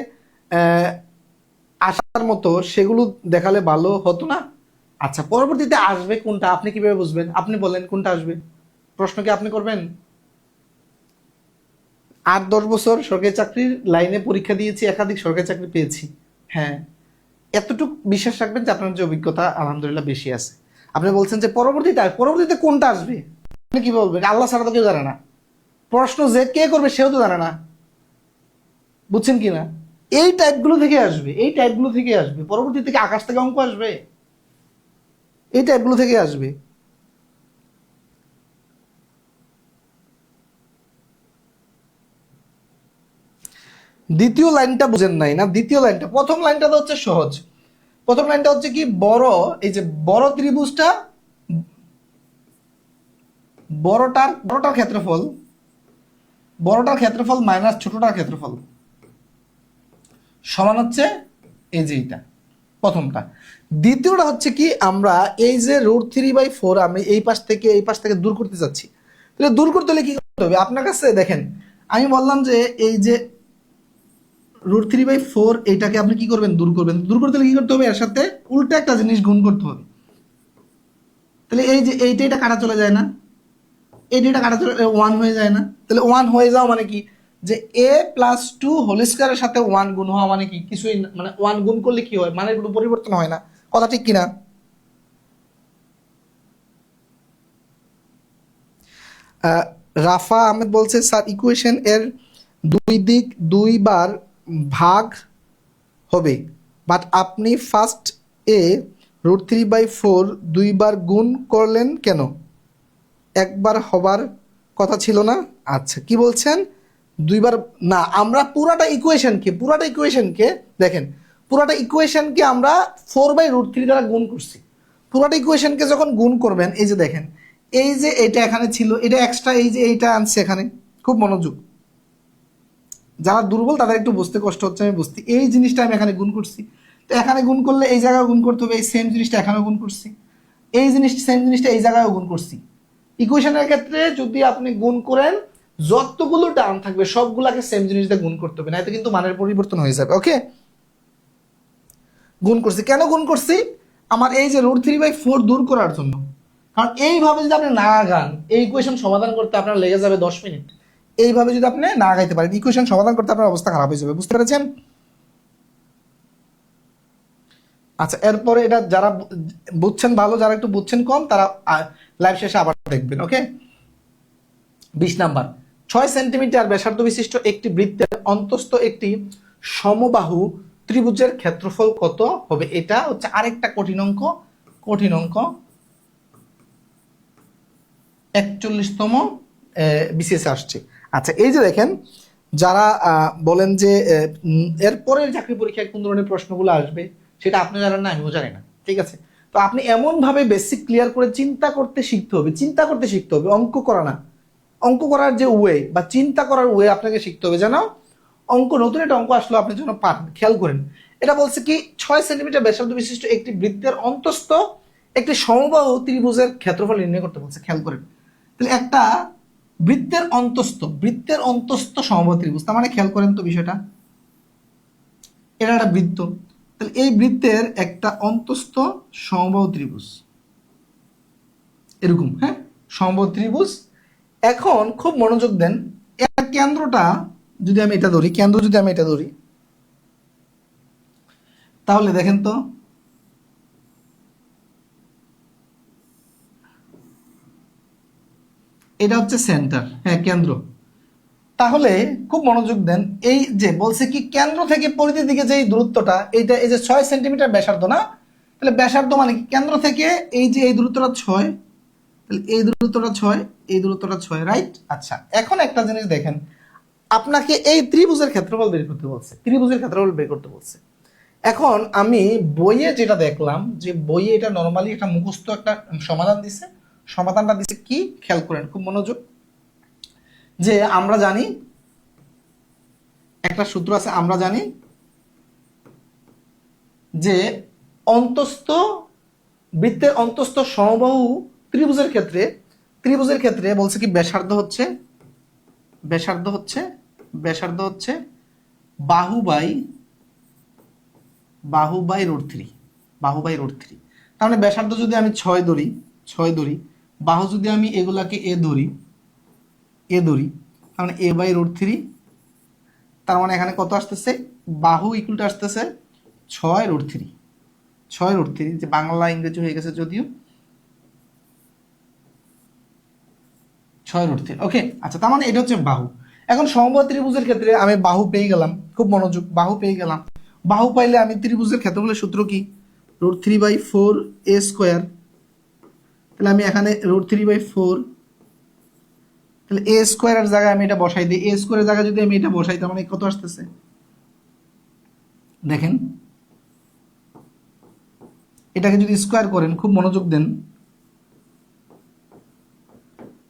আসার মতো সেগুলো দেখালে ভালো হতো না? আচ্ছা, পরবর্তীতে আসবে কোনটা আপনি কিভাবে বুঝবেন? আপনি বলেন কোনটা আসবে, প্রশ্ন কি আপনি করবেন? 8-10 বছর সরকারি চাকরির লাইনে পরীক্ষা দিয়েছি, একাধিক সরকারি চাকরি পেয়েছি। হ্যাঁ, এতটুকু বিশ্বাস রাখবেন যে আপনার যে অভিজ্ঞতা আলহামদুলিল্লাহ বেশি আছে। আপনি বলছেন যে পরবর্তীতে কোনটা আসবে, আপনি কি বলবেন? আল্লাহ ছাড়া তো কেউ জানে না, প্রশ্ন যে কে করবে সেও তো জানে না, বুঝছেন কি না? এই টাইপগুলো থেকে আসবে, পরবর্তী থেকে আকাশ থেকে অঙ্ক আসবে, এই টাইপগুলো থেকে আসবে। দ্বিতীয় লাইনটা বুঝেন নাই না? দ্বিতীয় লাইনটা, প্রথম লাইনটা তো হচ্ছে সহজ। প্রথম লাইনটা হচ্ছে কি, এই যে বড় ত্রিভুজটা, বড়টার ক্ষেত্রফল মাইনাস ছোটটার ক্ষেত্রফল সমান হচ্ছে এই যে এইটা, প্রথমটা। দ্বিতীয়টা হচ্ছে কি, আমরা এই যে √3/4 আমি এই পাশ থেকে এই পাশ থেকে দূর করতে চাচ্ছি, তাহলে দূর করতে হলে কি করতে হবে আপনার কাছে? দেখেন আমি বললাম যে এই যে √3/4 এইটাকে আপনি কি করবেন? দূর করবেন। দূর করতে হলে কি করতে হবে? এর সাথে উল্টা একটা জিনিস গুণ করতে হবে। তাহলে এই যে এইটা কাটা চলে যায় না, এইটা কাটা চলে 1 হয়ে যায় না? তাহলে 1 হয়ে যাওয়া মানে কি, যে a+2 হোল স্কয়ারের সাথে 1 গুণ হওয়া মানে কি? কিছুই না, মানে 1 গুণ করলে কি হয়, মানের কোনো পরিবর্তন হয় না। কথা ঠিক কিনা? রাফা আহমেদ বলছে স্যার ইকুয়েশন এর দুই দিক দুইবার ভাগ হবে, বাট আপনি ফার্স্ট এ √3/4 দুইবার গুণ করলেন কেন? একবার হবার কথা ছিল না? আচ্ছা, কি বলছেন? দুইবার না, আমরা পুরাটা ইকুয়েশনকে দেখেন, পুরাটা ইকুয়েশনকে আমরা 4/√3 দ্বারা গুণ করছি। পুরাটা ইকুয়েশনকে যখন গুণ করবেন, এই যে দেখেন, এই যে এটা এখানে ছিল, এটা এক্সট্রা, এই যে এইটা আনছে এখানে, খুব মনোযোগ, যারা দুর্বল তাদের একটু বুঝতে কষ্ট হচ্ছে, আমি বুঝতে, এই জিনিসটা আমি এখানে গুণ করছি, তো এখানে গুণ করলে এই জায়গায় গুণ করতে হবে, এই সেম জিনিসটা এখানেও গুণ করছি, এই জিনিসটা সেম জিনিসটা এই জায়গায়ও গুণ করছি। ইকুয়েশনের ক্ষেত্রে যদি আপনি গুণ করেন, যতগুলো টার্ম থাকবে সবগুলাকে সেম জিনিস দিয়ে গুণ করতে হবে, না এতে কিন্তু মানের পরিবর্তন হয়ে যাবে। ওকে, গুণ করছি, কেন গুণ করছি? আমার এই যে √3/4 দূর করার জন্য। কারণ এইভাবে যদি আপনি না গান, এই ইকুয়েশন সমাধান করতে আপনার লেগে যাবে 10 মিনিট। এইভাবে যদি আপনি না গাইতে পারেন, ইকুয়েশন সমাধান করতে আপনার অবস্থা খারাপ হয়ে যাবে। বুঝতে পেরেছেন? আচ্ছা, এরপরে এটা যারা বুঝছেন ভালো, যারা একটু বুঝছেন কম, তারা লাইভ শেষে আবার দেখবেন। ওকে, 20 নাম্বার, 6 সেন্টিমিটার ব্যাসার্ধ বিশিষ্ট একটি বৃত্তের অন্তস্থ একটি সমবাহু ত্রিভুজের ক্ষেত্রফল কত হবে? এটা হচ্ছে আরেকটা কঠিন অঙ্ক। 41তম বিসিএস আসছে। আচ্ছা, এই যে দেখেন, যারা বলেন যে এরপরের চাকরি পরীক্ষায় কোন ধরনের প্রশ্নগুলো আসবে সেটা আপনি জানেন না, আমিও জানি না, ঠিক আছে? তো আপনি এমনভাবে বেসিক ক্লিয়ার করে চিন্তা করতে শিখতে হবে, অঙ্ক করা না। অঙ্ক করার যে ওয়ে বা চিন্তা করার ওয়ে আপনাকে শিখতে হবে, যেন অঙ্ক, নতুন একটা অঙ্ক আসলো আপনি যেন পারেন। খেয়াল করেন, এটা বলছে কি 6 সেন্টিমিটার ব্যাসার্ধ বিশিষ্ট একটি বৃত্তের অন্তস্থ একটি সমবাহু ত্রিভুজের ক্ষেত্রফল নির্ণয় করতে বলছে। খেয়াল করেন, তাহলে একটা বৃত্তের অন্তস্থ সমবাহু ত্রিভুজ, তার মানে খেয়াল করেন তো বিষয়টা, এটা একটা বৃত্ত, তাহলে এই বৃত্তের একটা অন্তস্থ সমবাহু ত্রিভুজ এরকম, হ্যাঁ, সমবাহু ত্রিভুজ। এখন খুব মনোযোগ দেন, এর কেন্দ্রটা যদি আমি এটা ধরি, তাহলে দেখেন তো, এটা হচ্ছে সেন্টার, হ্যাঁ, কেন্দ্র। তাহলে খুব মনোযোগ দেন, এই যে বলছে কি কেন্দ্র থেকে পরিধির দিকে যে দূরত্বটা, এইটা এই যে 6 সেন্টিমিটার ব্যাসার্ধ না, তাহলে ব্যাসার্ধ মানে কি, কেন্দ্র থেকে এই যে এই দূরত্বটা 6, তাহলে এই দূরত্বটা 6, এই দূরত্বটা 6, রাইট? আচ্ছা, এখন একটা জিনিস দেখেন, আপনাকে এই ত্রিভুজের ক্ষেত্রফল বের করতে বলছে। এখন আমি বইয়ে যেটা দেখলাম, যে বইয়ে এটা নর্মালি একটা মুখস্থ একটা সমাধানটা দিছে কি, খেয়াল করেন খুব মনোযোগ, যে আমরা জানি একটা সূত্র আছে, আমরা জানি যে বৃত্তের অন্তস্থ সমবাহু ত্রিভুজের ক্ষেত্রে বলছে কি ব্যাসার্ধ হচ্ছে বাহু বাই √3, তার মানে ব্যাসার্ধ যদি আমি 6 ধরি, বাহু যদি আমি এগুলাকে এ ধরি, তার মানে a/√3, তার মানে এখানে কত আসতেছে, বাহু ইকুয়াল আসতেছে 6√3, যে বাংলা ইংরেজি হয়ে গেছে যদিও, 6√3। ওকে, আচ্ছা, তার মানে এটা হচ্ছে বাহু। এখন সমবাহু ত্রিভুজের ক্ষেত্রে আমি বাহু পেয়ে গেলাম, খুব মনোযোগ, বাহু পাইলে আমি ত্রিভুজের ক্ষেত্রফলের সূত্র কি, √3/4a², তাহলে আমি এখানে √3/4, তাহলে a² এর জায়গায় আমি এটা বসাই দিই, a² এর জায়গায় যদি আমি এটা বসাই, তার মানে কত আসতেছে দেখেন, এটাকে যদি স্কোয়ার করেন, খুব মনোযোগ দেন,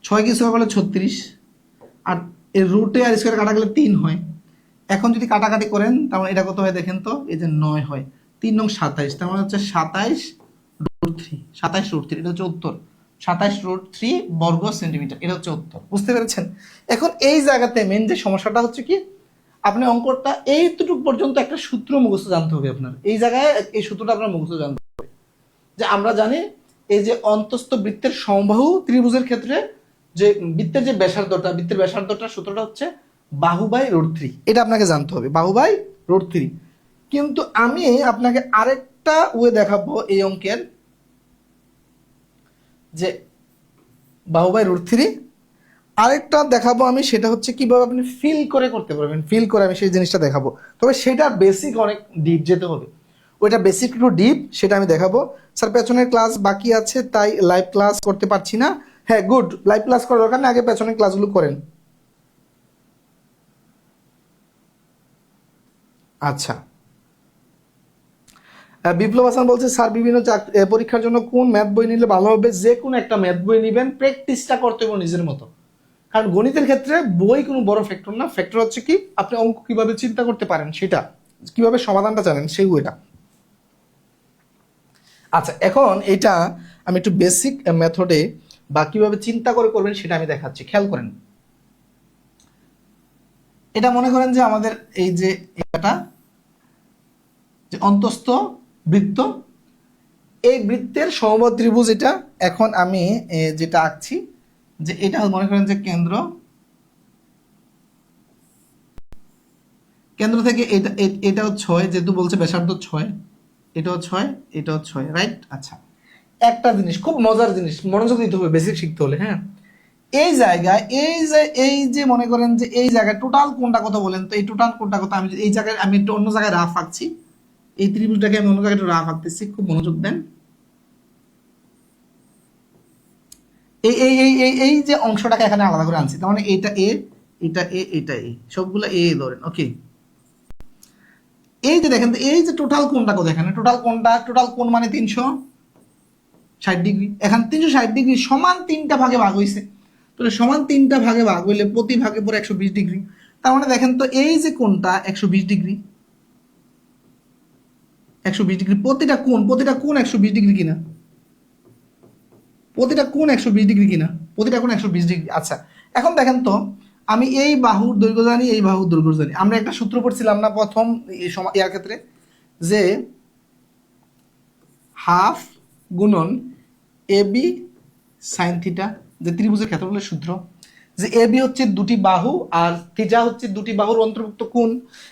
6 কি স্কোয়ার করলে 36, আর এর রুটে আর স্কোয়ার কাটা গেলে 3 হয়। এখন যদি কাটাকাটি করেন, তাহলে এটা কত হয় দেখেন তো, এই যে 9 হয়। 3×9 = 27, তার মানে হচ্ছে 27√3, 27√3, এটা হচ্ছে উত্তর। 27√3 বর্গ সেন্টিমিটার, এটা হচ্ছে উত্তর। বুঝতে পেরেছেন? এখন এই জায়গাতে মেন যে সমস্যাটা হচ্ছে কি, আপনি অঙ্কটা এইটুকু পর্যন্ত একটা সূত্র মুখস্থ জানতে হবে আপনার। এই জায়গায় এই সূত্রটা আপনার মুখস্থ জানতে হবে, যে আমরা জানি এই যে অন্তস্থ বৃত্তের সমবাহু ত্রিভুজের ক্ষেত্রে যে বৃত্তের যে ব্যাসার্ধটা, বৃত্তের ব্যাসার্ধটার সূত্রটা হচ্ছে বাহু বাই √3, এটা আপনাকে জানতে হবে, বাহু বাই √3। কিন্তু আমি আপনাকে আরেকটা ওয়ে দেখাবো এই অঙ্কের, যে বাহু বাই √3 আরেকটা দেখাবো আমি, সেটা হচ্ছে কিভাবে আপনি ফিল করে করতে পারবেন, ফিল করে আমি সেই জিনিসটা দেখাবো। তবে সেটা বেসিক অনেক ডিপ যেতে হবে, ওইটা বেসিক একটু ডিপ, সেটা আমি দেখাবো। স্যার পেছনের ক্লাস বাকি আছে তাই লাইভ ক্লাস করতে পারছি না। হ্যাঁ গুড, লাইভ ক্লাস করার দরকার না, আগে পেছনের ক্লাসগুলো করেন। আচ্ছা, বিপ্লব হাসান বলছে স্যার বিভিন্ন পরীক্ষার জন্য কোন ম্যাথ বই নিলে ভালো হবে? যে কোনো একটা ম্যাথ বই নেবেন, প্র্যাকটিসটা করতে হবে নিজের মতো। কারণ গণিতের ক্ষেত্রে বই কোনো বড় ফ্যাক্টর না, ফ্যাক্টর হচ্ছে কি আপনি অঙ্ক কিভাবে চিন্তা করতে পারেন, সেটা কিভাবে সমাধানটা জানেন সেই ওইটা। আচ্ছা, এখন এটা আমি একটু বেসিক মেথডে বা কিভাবে চিন্তা করে করবেন সেটা আমি দেখাচ্ছি, খেয়াল করেন। এটা মনে করেন যে আমাদের এই যে এটা যে অন্তস্থ বৃত্ত, এই বৃত্তের সমবাহু ত্রিভুজ এটা। এখন আমি যেটা আঁকছি, যে এটা মনে করেন যে কেন্দ্র, কেন্দ্র থেকে এটাও 6, যেহেতু বলছে ব্যাসার্ধ 6, এটাও 6, এটাও 6, রাইট? আচ্ছা, একটা জিনিস খুব মজার জিনিস, মনোযোগ দিতে হবে বেসিক শিখতে হলে। হ্যাঁ, এই জায়গায় এই যে মনে করেন যে এই জায়গায় টোটাল কোনটা কত বলেন তো, এই টোটাল কোনটা কত, আমি এই জায়গায় আমি একটু অন্য জায়গায় রাফ আঁকছি, এই ত্রিভুজটাকে আমি অন্য জায়গায় একটু রাফ আঁকতেছি, খুব মনোযোগ দেন। এই এই এই এই এই যে অংশটাকে এখানে আলাদা করে আনছি, তার মানে এটা এ, এটা এ, এটা এ, সবগুলো এ ধরেন। ওকে, এই যে দেখেন এই যে টোটাল কোনটা কত, এখানে টোটাল কোনটা, টোটাল কোন মানে 360 ডিগ্রি। এখানে 360 ডিগ্রি সমান 3টা ভাগে ভাগ হয়েছে, তাহলে সমান 3টা ভাগে ভাগ হইলে প্রতি ভাগে পরে 120 ডিগ্রি। তার মানে দেখেন তো এই যে কোনটা 120 ডিগ্রি, 120 ডিগ্রি, প্রতিটা কোণ 120 ডিগ্রি কিনা, প্রতিটা কোণ 120 ডিগ্রি কিনা, প্রতিটা কোণ 120 ডিগ্রি। আচ্ছা, এখন দেখেন তো আমি এই বাহুর দৈর্ঘ্য জানি, এই বাহুর দৈর্ঘ্য জানি। আমরা একটা সূত্র পড়ছিলাম না প্রথম ইয়ার ক্ষেত্রে, যে হাফ গুণন এ বি সাইন থিটা, যে ত্রিভুজের ক্ষেত্রফলের সূত্র, যে এ বি হচ্ছে দুটি বাহু আর থিটা হচ্ছে দুটি বাহুর অন্তর্ভুক্ত কোণ।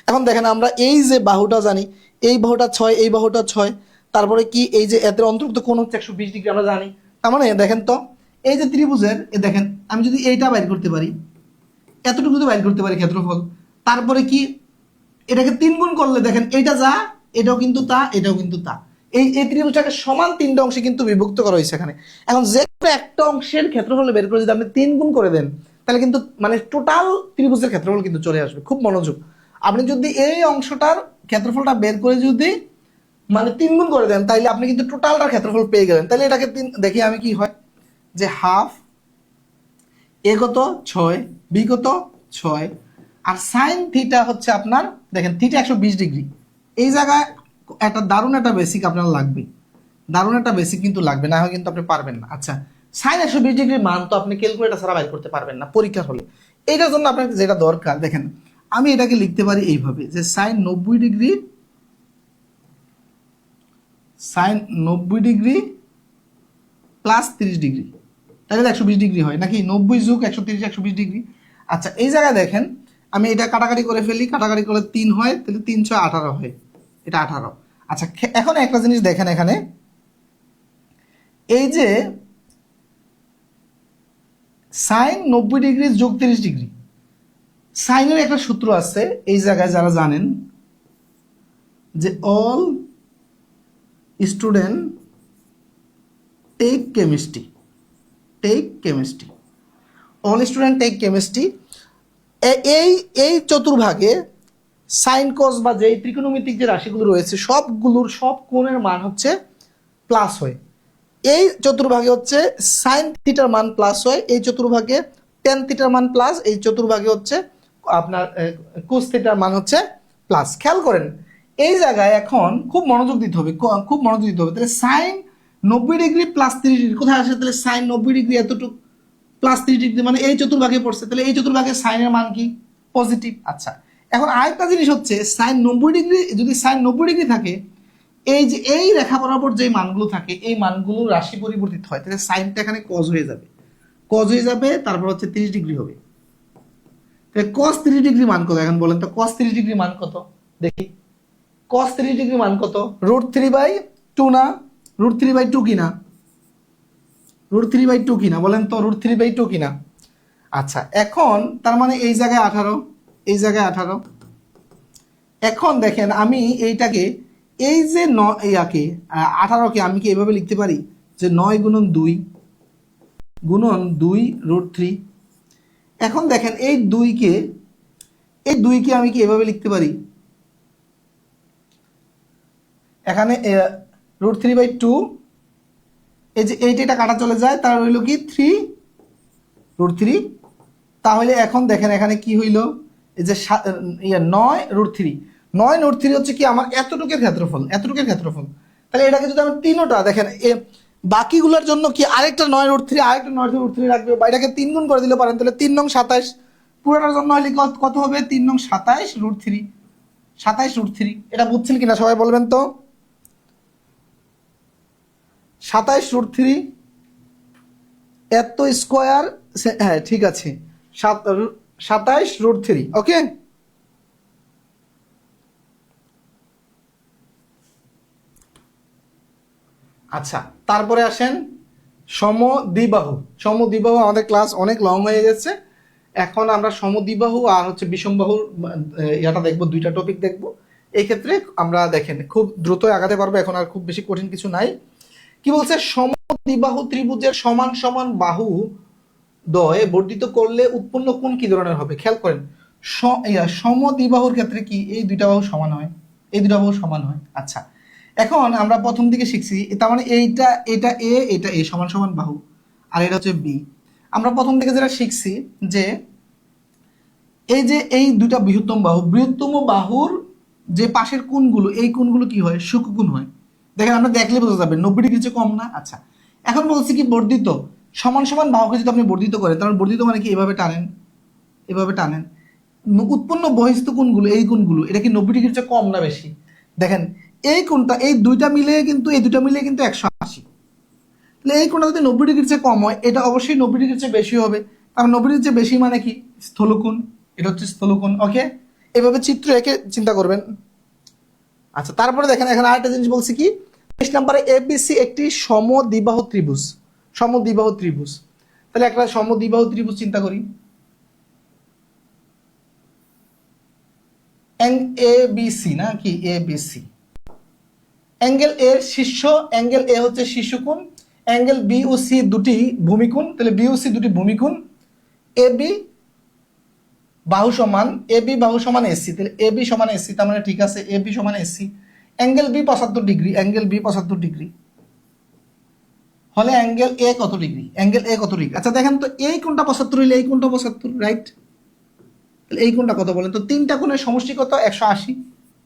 এখন দেখেন আমরা এই যে বাহুটা জানি, এই বাহুটা 6, এই বাহুটা 6, তারপরে কি এই যে এদের অন্তর্ভুক্ত কোণ হচ্ছে 120 ডিগ্রি আমরা জানি। তার মানে দেখেন তো এই যে ত্রিভুজের দেখেন, আমি যদি এইটা বাইর করতে পারি, এতটুকু যদি বাইর করতে পারি ক্ষেত্রফল, তারপরে কি এটাকে 3 গুণ করলে দেখেন এইটা যা, এটাও কিন্তু তা, এটাও কিন্তু তা, এই ত্রিভুজটাকে সমান 3টা অংশে কিন্তু বিভক্ত করা হয়েছে এখানে। এখন যে কোনো একটা অংশের ক্ষেত্রফল বের করে যদি আপনি 3 গুণ করে দেন, তাহলে কিন্তু মানে টোটাল ত্রিভুজের ক্ষেত্রফল কিন্তু চলে আসবে। খুব মনোযোগ, আপনি যদি এই অংশটার ক্ষেত্রফলটা বের করে যদি মানে 3 গুণ করে দেন, তাইলে আপনি কিন্তু টোটালটার ক্ষেত্রফল পেয়ে গেলেন। তাহলে এটাকে দেখি আমি কি হয়, যে হাফ এ কত 6, বি কত 6, আর সাইন থিটা হচ্ছে আপনার দেখেন থিটা 120 ডিগ্রি। এই জায়গায় একটা দারুণ একটা বেসিক আপনার লাগবে, দারুণ একটা বেসিক কিন্তু লাগবে, না হয় কিন্তু আপনি পারবেন না। আচ্ছা, সাইন 120 ডিগ্রির মান তো আপনি ক্যালকুলেটর ছাড়া বাইর করতে পারবেন না পরীক্ষার হলে। এইটার জন্য আপনার যেটা দরকার, দেখেন আমি এটাকে লিখতে পারি এইভাবে, যে sine 90 degree, sine 90 degree plus 30 degree, তাহলে 120 ডিগ্রি হয় নাকি, 90 যোগ 130 120 ডিগ্রি। আচ্ছা, এই জায়গায় দেখেন আমি এটা কাটাকাটি করে ফেলি, কাটাকাটি করলে 3 হয়, তাহলে 3 6 18 হয়, এটা 18। আচ্ছা, এখন একটা জিনিস দেখেন এখানে, এই যে সাইন 90 ডিগ্রি যোগ 30 ডিগ্রি, সাইনের একটা সূত্র আছে এই জায়গায় যারা জানেন, যে all student take chemistry, take chemistry, all student take chemistry. এই এই চতুর্ভাগে সাইন কস বা যে ত্রিকোণমিতিক যে রাশিগুলো রয়েছে সবগুলোর সব কোণের মান হচ্ছে প্লাস হয়। এই চতুর্ভাগে হচ্ছে সাইন থিটার মান প্লাস হয়, এই চতুর্ভাগে টেন থিটার মান প্লাস, এই চতুর্ভাগে হচ্ছে আপনার কোস থিটার মান হচ্ছে প্লাস। খেয়াল করেন এই জায়গায় এখন খুব মনোযোগ দিতে হবে, খুব মনোযোগ দিতে হবে। তাহলে সাইন 90 ডিগ্রি প্লাস 30 ডিগ্রি কোথায় আসে? তাহলে সাইন 90 ডিগ্রি এতটুকু প্লাস 30 ডিগ্রি মানে এই চতুর্ভাগে পড়ছে, তাহলে এই চতুর্ভাগে সাইনের মান কি? পজিটিভ। আচ্ছা, এখন আরেকটা জিনিস হচ্ছে সাইন 90 ডিগ্রি, যদি সাইন 90 ডিগ্রি থাকে, এই যে এই রেখা বরাবর যে মানগুলো থাকে এই মানগুলো রাশি পরিবর্তিত হয়, তাহলে সাইনটা এখানে কজ হয়ে যাবে, কজ হয়ে যাবে, তারপর হচ্ছে 30 ডিগ্রি হবে। তাহলে কস 30 ডিগ্রি মান কত এখন বলেন তো? কস 30 ডিগ্রি মান কত দেখি? কস 30 ডিগ্রি মান কত? √3/2 না? √3/2 কিনা? √3/2 কিনা বলেন তো? √3/2 কিনা? আচ্ছা, এখন তার মানে এই জায়গায় 18, এই জায়গায় 18। এখন দেখেন আমি এইটাকে, এই যে 18কে আমি কি এভাবে লিখতে পারি যে 9 গুণন 2 গুণন 2 √3। এখন দেখেন এই 2কে আমি কি এভাবে লিখতে পারি? এখানে √3/2, এই যে এইটা কাটা চলে যায়, তার হইল কি 3√3। তাহলে এখন দেখেন এখানে কি হইল, এই যে 9√3, 9√3 হচ্ছে কি আমার এতটুকুর ক্ষেত্রফল, এতটুকুর ক্ষেত্রফল। তাহলে এটাকে যদি আমি তিনটা দেখেন, বাকিগুলোর জন্য কি আরেকটা 9√3, আরেকটা 9√3 রাখবে, বা এটাকে 3 গুণ করে দিলে পারেন, তাহলে 3 নং 27, পুরোটার জন্য হলে কত হবে? 3 নং 27√3, 27√3। এটা বুঝছেন কিনা সবাই বলবেন তো? 27√3 এত স্কোয়ার, হ্যাঁ ঠিক আছে, 27√3। ওকে, আচ্ছা তারপরে আসেন সমদ্বিবাহু। সমদ্বিবাহু আমাদের ক্লাস অনেক লং হয়ে গেছে, এখন আমরা সমদ্বিবাহু আর হচ্ছে বিষমবাহুর ইয়াটা দেখবো, দুইটা টপিক দেখবো। এই ক্ষেত্রে আমরা দেখেন খুব দ্রুত আগাতে পারবো, এখন আর খুব বেশি কঠিন কিছু নাই। কি বলছে? সমদ্বিবাহু ত্রিভুজের সমান সমান বাহু দ্বয় বর্ধিত করলে উৎপন্ন কোণ কি ধরনের হবে? খেয়াল করেন, সমদ্বিবাহুর ক্ষেত্রে কি এই দুইটা বাহু সমান হয়? এই দুইটা বাহু সমান হয়। আচ্ছা, এখন আমরা প্রথম দিকে শিখছি, তার মানে এটা এ সমান সমান বাহু, আর এটা হচ্ছে বি। আমরা প্রথম দিকে যেটা শিখছি যে এই যে এই দুইটা বৃহত্তম বাহু, বৃহত্তম বাহুর যে পাশের কোণগুলো, এই কোণগুলো কি হয়? সূক্ষ্মকোণ হয়। দেখেন আমরা দেখলে বোঝা যাবে 90 ডিগ্রির চেয়ে কম না। আচ্ছা, এখন বলছি কি বর্ধিত সমান সমান বাহুকে যদি আপনি বর্ধিত করেন, তাহলে বর্ধিত মানে কি? এভাবে টানেন, এভাবে টানেন, উৎপন্ন বহিস্থ কোণগুলো, এই কোণগুলো এটা কি 90 ডিগ্রির চেয়ে কম না বেশি? দেখেন এই কোণটা, এই দুইটা মিলে কিন্তু 180। তাহলে এই কোণটা যদি 90 ডিগ্রির চেয়ে কম হয়, এটা অবশ্যই 90 ডিগ্রির চেয়ে বেশি হবে। কারণ 90 ডিগ্রির চেয়ে বেশি মানে কি? স্থলকোণ, এটা হচ্ছে স্থলকোণ। ওকে, এভাবে চিত্র এঁকে চিন্তা করবেন। আচ্ছা, তারপরে দেখেন এখন আরেকটা জিনিস বলছি কি, 23 নম্বরে এবিসি একটি সমদ্বিবাহু ত্রিভুজ, সমদ্বিবাহু ত্রিভুজ। তাহলে একটা সমদ্বিবাহু ত্রিভুজ চিন্তা করি, এবিসি না কি? এবিসি, অ্যাঙ্গেল এর শীর্ষ, অ্যাঙ্গেল এ হচ্ছে শীর্ষকোণ, অ্যাঙ্গেল বি ও সি দুটি ভূমিকোণ, তাহলে বি ও সি দুটি ভূমিকোণ, এবি বাহু সমান, এবি বাহু সমান এসি, তাহলে এবি সমান এসি, তার মানে ঠিক আছে এবি সমান AC. Angle B 75 degree, angle B 75 degree হলে অ্যাঙ্গেল এ কত ডিগ্রি? অ্যাঙ্গেল এ কত ডিগ্রি? আচ্ছা দেখেন তো, এই কোণটা 75 হইলে এই কোণটা 75, রাইট? তাহলে এই কোণটা কত বলেন তো? তিনটা কোণের সমষ্টি কত? 180।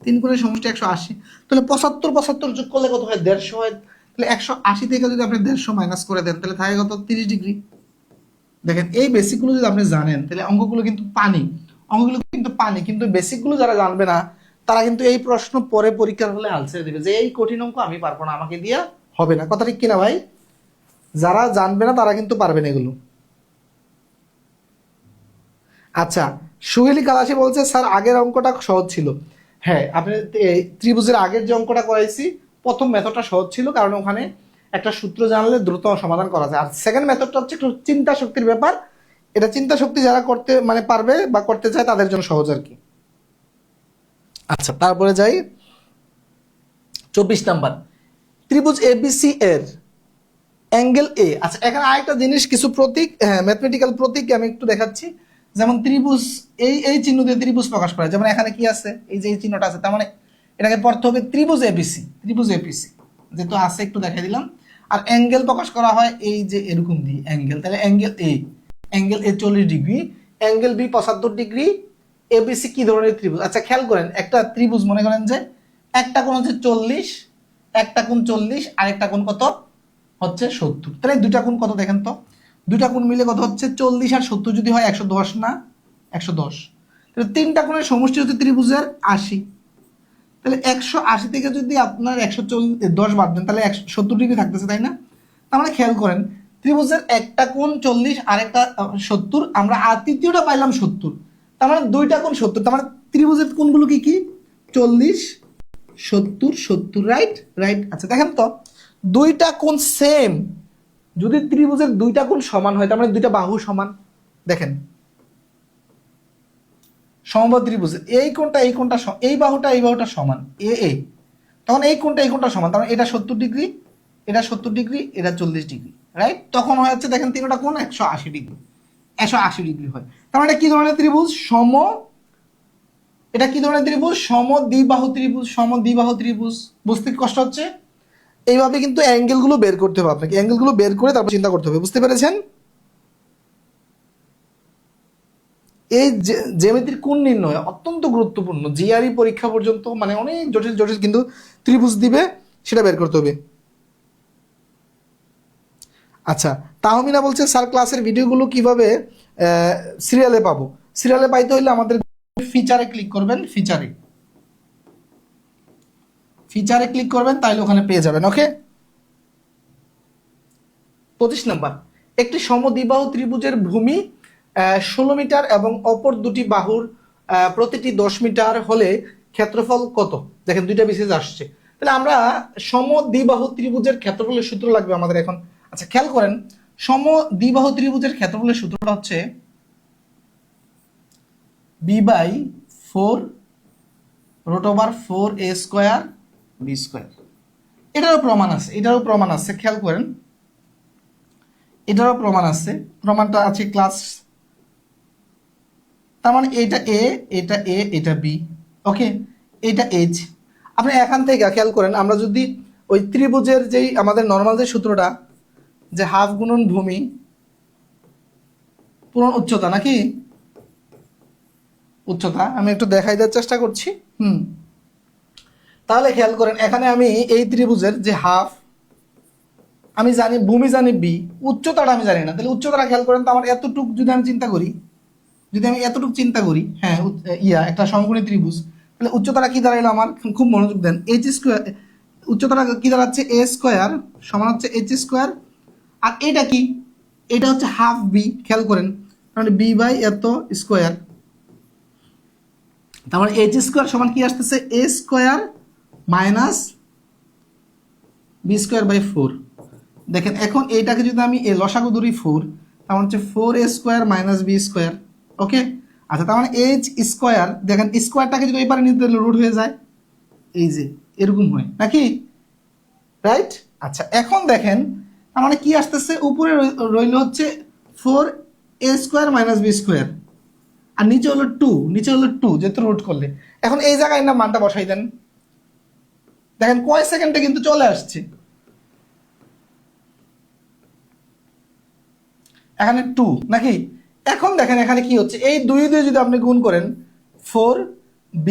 3 কোণের সমষ্টি 180, তাহলে 75 যোগ করলে কত হয়? 150 হয়। তাহলে 180 থেকে যদি আপনি 150 মাইনাস করে দেন, তাহলে থাকে কত? 30 ডিগ্রি। দেখেন এই বেসিকগুলো যদি আপনি জানেন, তাহলে অঙ্কগুলো কিন্তু পানি, অঙ্কগুলো কিন্তু পানি, কিন্তু বেসিকগুলো যারা জানবে না তারা কিন্তু এই প্রশ্ন পরে পরীক্ষার হলে আনসার দেবে যে এই কঠিন অঙ্ক আমি পারবো না, আমাকে দিয়া হবে না। কথা ঠিক কিনা ভাই? যারা জানবে না তারা কিন্তু পারবে না এগুলো। আচ্ছা, সুহেলি কালাসি বলছে স্যার আগের অঙ্কটা সহজ ছিল। হ্যাঁ, আপনি ত্রিভুজের আগের যে অঙ্কটা করাইছি প্রথম মেথডটা সহজ ছিল, কারণ ওখানে একটা সূত্র জানলে দ্রুত সমাধান করা যায়। আর সেকেন্ড মেথডটা হচ্ছে একটু চিন্তা শক্তির ব্যাপার, এটা চিন্তা শক্তি যারা করতে মানে পারবে বা করতে চায় তাদের জন্য সহজ আর কি। আচ্ছা, তারপরে যাই 24 নাম্বার, ত্রিভুজ এবিসি এর অ্যাঙ্গেল এ। আচ্ছা, এখানে আরেকটা জিনিস, কিছু প্রতীক, হ্যাঁ ম্যাথমেটিক্যাল প্রতীক আমি একটু দেখাচ্ছি। যেমন ত্রিভুজ, এই চিহ্ন দিয়ে ত্রিভুজ প্রকাশ করে, যেমন এখানে কি আছে? এই যে এই চিহ্নটা আছে, তার মানে এটাকে পড়তে হবে ত্রিভুজ এবিসি, ত্রিভুজ এবিসি যেহেতু আছে একটু দেখাই দিলাম। আর অ্যাঙ্গেল প্রকাশ করা হয় এই যে এরকম দিয়ে অ্যাঙ্গেল, তাহলে angle A, angle A 40 degree, angle B 75 degree, ABC কি ধরনের ত্রিভুজ? আচ্ছা খেয়াল করেন, একটা ত্রিভুজ মনে করেন যে একটা কোণ হচ্ছে 40, একটা কোণ 40, আর একটা কোণ কত হচ্ছে 70। তাহলে দুইটা কোণ কত দেখেন তো, দুইটা কোণ মিলে কত হচ্ছে 40 আর 70 যদি হয় 110 না, 110। তাহলে তিনটা কোণের সমষ্টি হচ্ছে ত্রিভুজের 80। তাহলে 180 থেকে যদি আপনার 110 বাদ দেন তাহলে 70 ডিগ্রি থাকতেছে, তাই না? তার মানে খেয়াল করেন ত্রিভুজের একটা কোণ 40 আর একটা 70, আমরা আর তৃতীয়টা পাইলাম 70, তার মানে দুইটা কোণ 70। তার মানে ত্রিভুজের কোণগুলো কি কি? 40, 70, 70, রাইট রাইট। আচ্ছা দেখেন তো দুইটা কোণ সেম, যদি ত্রিভুজের দুইটা কোণ সমান হয় তার মানে দুইটা বাহু সমান। দেখেন সমবাহু ত্রিভুজের এই কোণটা এই বাহুটা সমান এ, তখন এই কোণটা সমান, তার মানে এটা 70 ডিগ্রি, এটা 70 ডিগ্রি, এটা 40 ডিগ্রি, রাইট? তখন হয়ে যাচ্ছে দেখেন তিনটা কোণ 180 ডিগ্রি, 180 ডিগ্রি হয়। তার মানে কি ধরনের ত্রিভুজ? এটা কি ধরনের ত্রিভুজ? সমদ্বিবাহু ত্রিভুজ, সমদ্বিবাহু ত্রিভুজ। বুঝতে কষ্ট হচ্ছে? এইভাবে কিন্তু অ্যাঙ্গেলগুলো বের করতে হবে আপনাকে, অ্যাঙ্গেলগুলো বের করে তারপর চিন্তা করতে হবে। বুঝতে পেরেছেন? এই জ্যামিতির কোণ নির্ণয় অত্যন্ত গুরুত্বপূর্ণ, জিআরই পরীক্ষা পর্যন্ত, মানে অনেক জটিল জটিল কিন্তু ত্রিভুজ দিবে, সেটা বের করতে হবে। আচ্ছা, তাহমিনা বলছে স্যার ক্লাসের ভিডিওগুলো কিভাবে সিরিয়ালে পাবো? সিরিয়ালে পাইতে হলে আমাদের ফিচারে ক্লিক করবেন, ফিচারে ক্লিক করবেন, তাইলে ওখানে পেয়ে যাবেন। ওকে, 25 নাম্বার, একটি সমদ্বিবাহু ত্রিভুজের ভূমি 16 মিটার এবং অপর দুটি বাহুর প্রতিটি 10 মিটার হলে ক্ষেত্রফল কত? দেখেন দুইটা বিশেষ আসছে, তাহলে আমরা সমদ্বিবাহু ত্রিভুজের ক্ষেত্রফলের সূত্র লাগবে আমাদের এখন। আচ্ছা খেয়াল করেন, সমদ্বিবাহু ত্রিভুজের ক্ষেত্রফলের সূত্রটা হচ্ছে b/4 √4a² b²। এটারও প্রমাণ আছে, খেয়াল করেন এটারও প্রমাণ আছে, প্রমাণটা আছে ক্লাস। তার মানে এটা এ, এটা বি, ওকে, এটা এইচ। আপনি এখান থেকে খেয়াল করেন, আমরা যদি ওই ত্রিভুজের যেই আমাদের নর্মাল যে সূত্রটা, যে হাফ গুণন ভূমি পূরণ উচ্চতা, নাকি উচ্চতা, আমি একটু দেখাই দেওয়ার চেষ্টা করছি। তাহলে খেয়াল করেন এখানে আমি এই ত্রিভুজের যে হাফ, আমি জানি ভূমি জানি বি, উচ্চতাটা আমি জানি না, তাহলে উচ্চতাটা খেয়াল করেন তো আমার এতটুক যদি আমি চিন্তা করি, হ্যাঁ একটা সমকোণী ত্রিভুজ, তাহলে উচ্চতাটা কি দাঁড়াইলো আমার? খুব মনোযোগ দেন, h², উচ্চতাটা কি দাঁড়াচ্ছে? a² সমান হচ্ছে h², আর এটা কি? এটা হচ্ছে হাফ বি, খেয়াল করেন, তাহলে b/এত স্কোয়ার, তার মানে h² সমান কি আসতেছে? a² minus b²/4। দেখেন এখন এইটাকে যদি আমি লসাগু ধরি 4, তার মানে হচ্ছে 4a² মাইনাস b²। ওকে, আচ্ছা তার মানে h², দেখেন স্কোয়ারটাকে যদি এই পারে নিতে রুট হয়ে যায়, এই যে এরকম হয় নাকি, রাইট? আচ্ছা এখন দেখেন তার মানে কি আসতেছে? উপরে রইল হচ্ছে 4a² মাইনাস b², আর নিচে হলো 2, যেহেতু রুট করলে। এখন এই জায়গায় না মানটা বসাই দেন, দেখেন কয় সেকেন্ডে কিন্তু চলে আসছে। এখানে 2 নাকি? এখন দেখেন এখানে কি হচ্ছে, এই 2 দিয়ে যদি আপনি গুণ করেন 4b,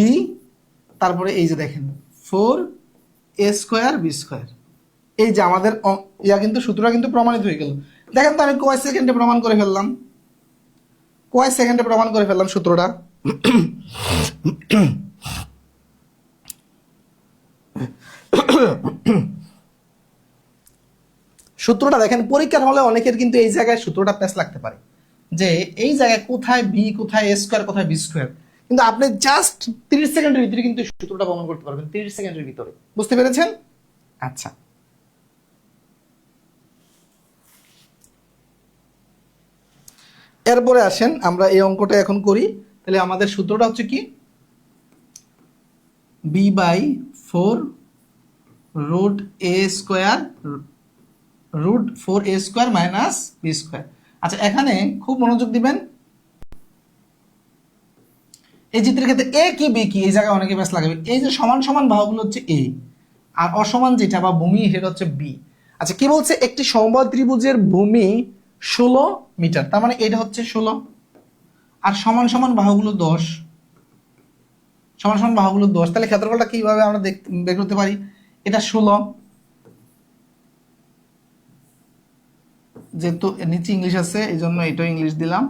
তারপরে এই যে দেখেন 4a² b², এই যে আমাদের কিন্তু সূত্রটা কিন্তু প্রমাণিত হয়ে গেল। দেখেন তো আমি কয় সেকেন্ডে প্রমাণ করে ফেললাম সূত্রটা। সূত্রটা দেখেন, পরীক্ষার হলে অনেকের কিন্তু এই জায়গায় সূত্রটা প্যাচ লাগতে পারে, যে এই জায়গায় কোথায় বি, কোথায় a², কোথায় b², কিন্তু আপনি জাস্ট 30 সেকেন্ডের ভিতরে কিন্তু সূত্রটা প্রমাণ করতে পারবেন, 30 সেকেন্ডের ভিতরে। বুঝতে পেরেছেন? আচ্ছা এরপরে আসেন আমরা এই অঙ্কটা এখন করি। তাহলে আমাদের সূত্রটা হচ্ছে কি? b/4 √4a² minus b²। আচ্ছা এখানে খুব মনোযোগ দিবেন, এই চিত্রের ক্ষেত্রে এ কি বি কি, এই জায়গায় অনেকে ব্যাস লাগাবে। এই যে সমান সমান বাহুগুলো হচ্ছে এ, আর অসমান যেটা বা ভূমি সেটা হচ্ছে বি। আচ্ছা কি বলছে? একটি সমবাহু ত্রিভুজের ভূমি 16 মিটার, তার মানে এটা হচ্ছে 16, আর সমান সমান বাহুগুলো 10, সমান সমান বাহুগুলো 10, তাহলে ক্ষেত্রফলটা কিভাবে আমরা বের করতে পারি? এটা 16, যেহেতু নিচে ইংলিশ আছে এই জন্য এটাও ইংলিশ দিলাম।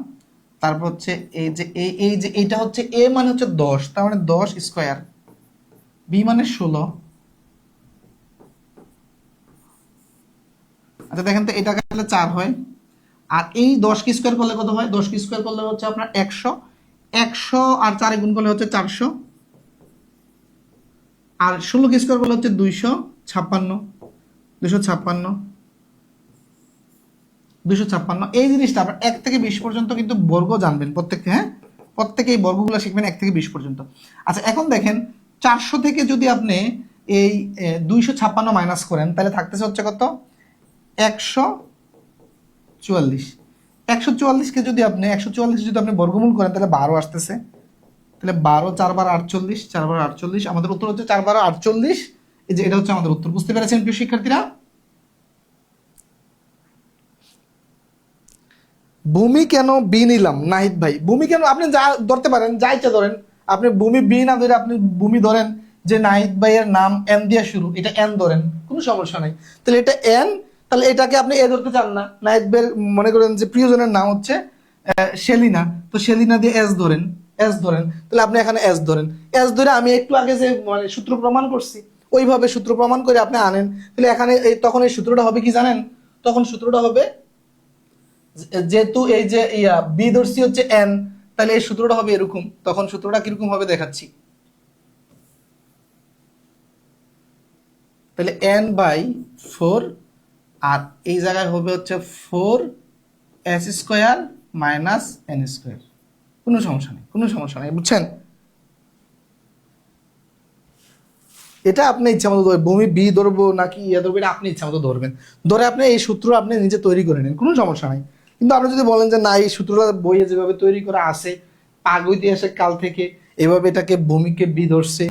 তারপর হচ্ছে এই যে এইটা হচ্ছে এ মানে হচ্ছে 10, তার মানে 10 স্কোয়ার, বি মানে 16। আচ্ছা দেখেন তো এটা কাটলে 4 হয়, আর এই 10 কে স্কোয়ার করলে কত হয়? 10 কে স্কোয়ার করলে হচ্ছে আপনার 100, 100 আর 4 গুণ করলে হচ্ছে 400, আর 16 কে স্কোয়ার করলে হচ্ছে 256, 256, 256। এই জিনিসটা আপনার 1 থেকে 20 পর্যন্ত কিন্তু বর্গ জানবেন প্রত্যেককে, হ্যাঁ প্রত্যেকে এই বর্গগুলো শিখবেন 1 থেকে 20 পর্যন্ত। আচ্ছা এখন দেখেন 400 থেকে যদি আপনি এই 256 মাইনাস করেন তাহলে থাকতেছে হচ্ছে কত? 144। 144কে যদি আপনি 144 যদি আপনি বর্গমূল করেন তাহলে 12 আসতেছে, তাহলে 12 4 বার 48, 4 বার 48, আমাদের উত্তর হচ্ছে 4 বার 48। এই যে এটা হচ্ছে আমাদের উত্তর। বুঝতে পেরেছেন প্রিয় শিক্ষার্থীরা? ভূমি কেন বি নিলাম নাহিদ ভাই? ভূমি কেন আপনি যা ধরতে পারেন, যা ইচ্ছা ধরেন, আপনি ভূমি বি না ধরে আপনি ভূমি ধরেন যে নাহিদ ভাইয়ের নাম এন দিয়ে শুরু, এটা এন ধরেন, কোনো সমস্যা নাই। তাহলে এটা এন, তাহলে এটাকে আপনি এ ধরতে চান না, নাহিদ ভাইয়ের মনে করেন যে প্রিয়জনের নাম হচ্ছে শেলিনা, তো শেলিনা দিয়ে এস ধরেন, এস ধরেন, তাহলে আপনি এখানে এস ধরেন। এস ধরে আমি একটু আগে যে মানে সূত্র প্রমাণ করছি ওইভাবে সূত্র প্রমাণ করে আপনি আনেন, তাহলে এখানে তখন এই সূত্রটা হবে কি জানেন? তখন সূত্রটা হবে, যেহেতু এই যে বি ধরছি হচ্ছে এন, তাহলে এই সূত্রটা হবে এরকম। তখন সূত্রটা কিরকম হবে দেখাচ্ছি। তাহলে এন বাই 4, আর এই জায়গায় হবে হচ্ছে 4s square minus N square. কোনো সমস্যা নেই, কোনো সমস্যা নেই, বুঝছেন? এটা আপনি ইচ্ছা মতো ধরবেন, ভূমি বি ধরবো নাকি ইয়ে ধরবো, এটা আপনি ইচ্ছা মতো ধরবেন, ধরে আপনি এই সূত্র আপনি নিজে তৈরি করে নেন, কোনো সমস্যা নাই। কিন্তু আপনি যদি বলেন যে না এই সূত্রটা বইয়ে যেভাবে তৈরি করা আছে পাগ ইতিহাসের কাল থেকে এভাবে এটাকে ভূমিকে বি ধরছে,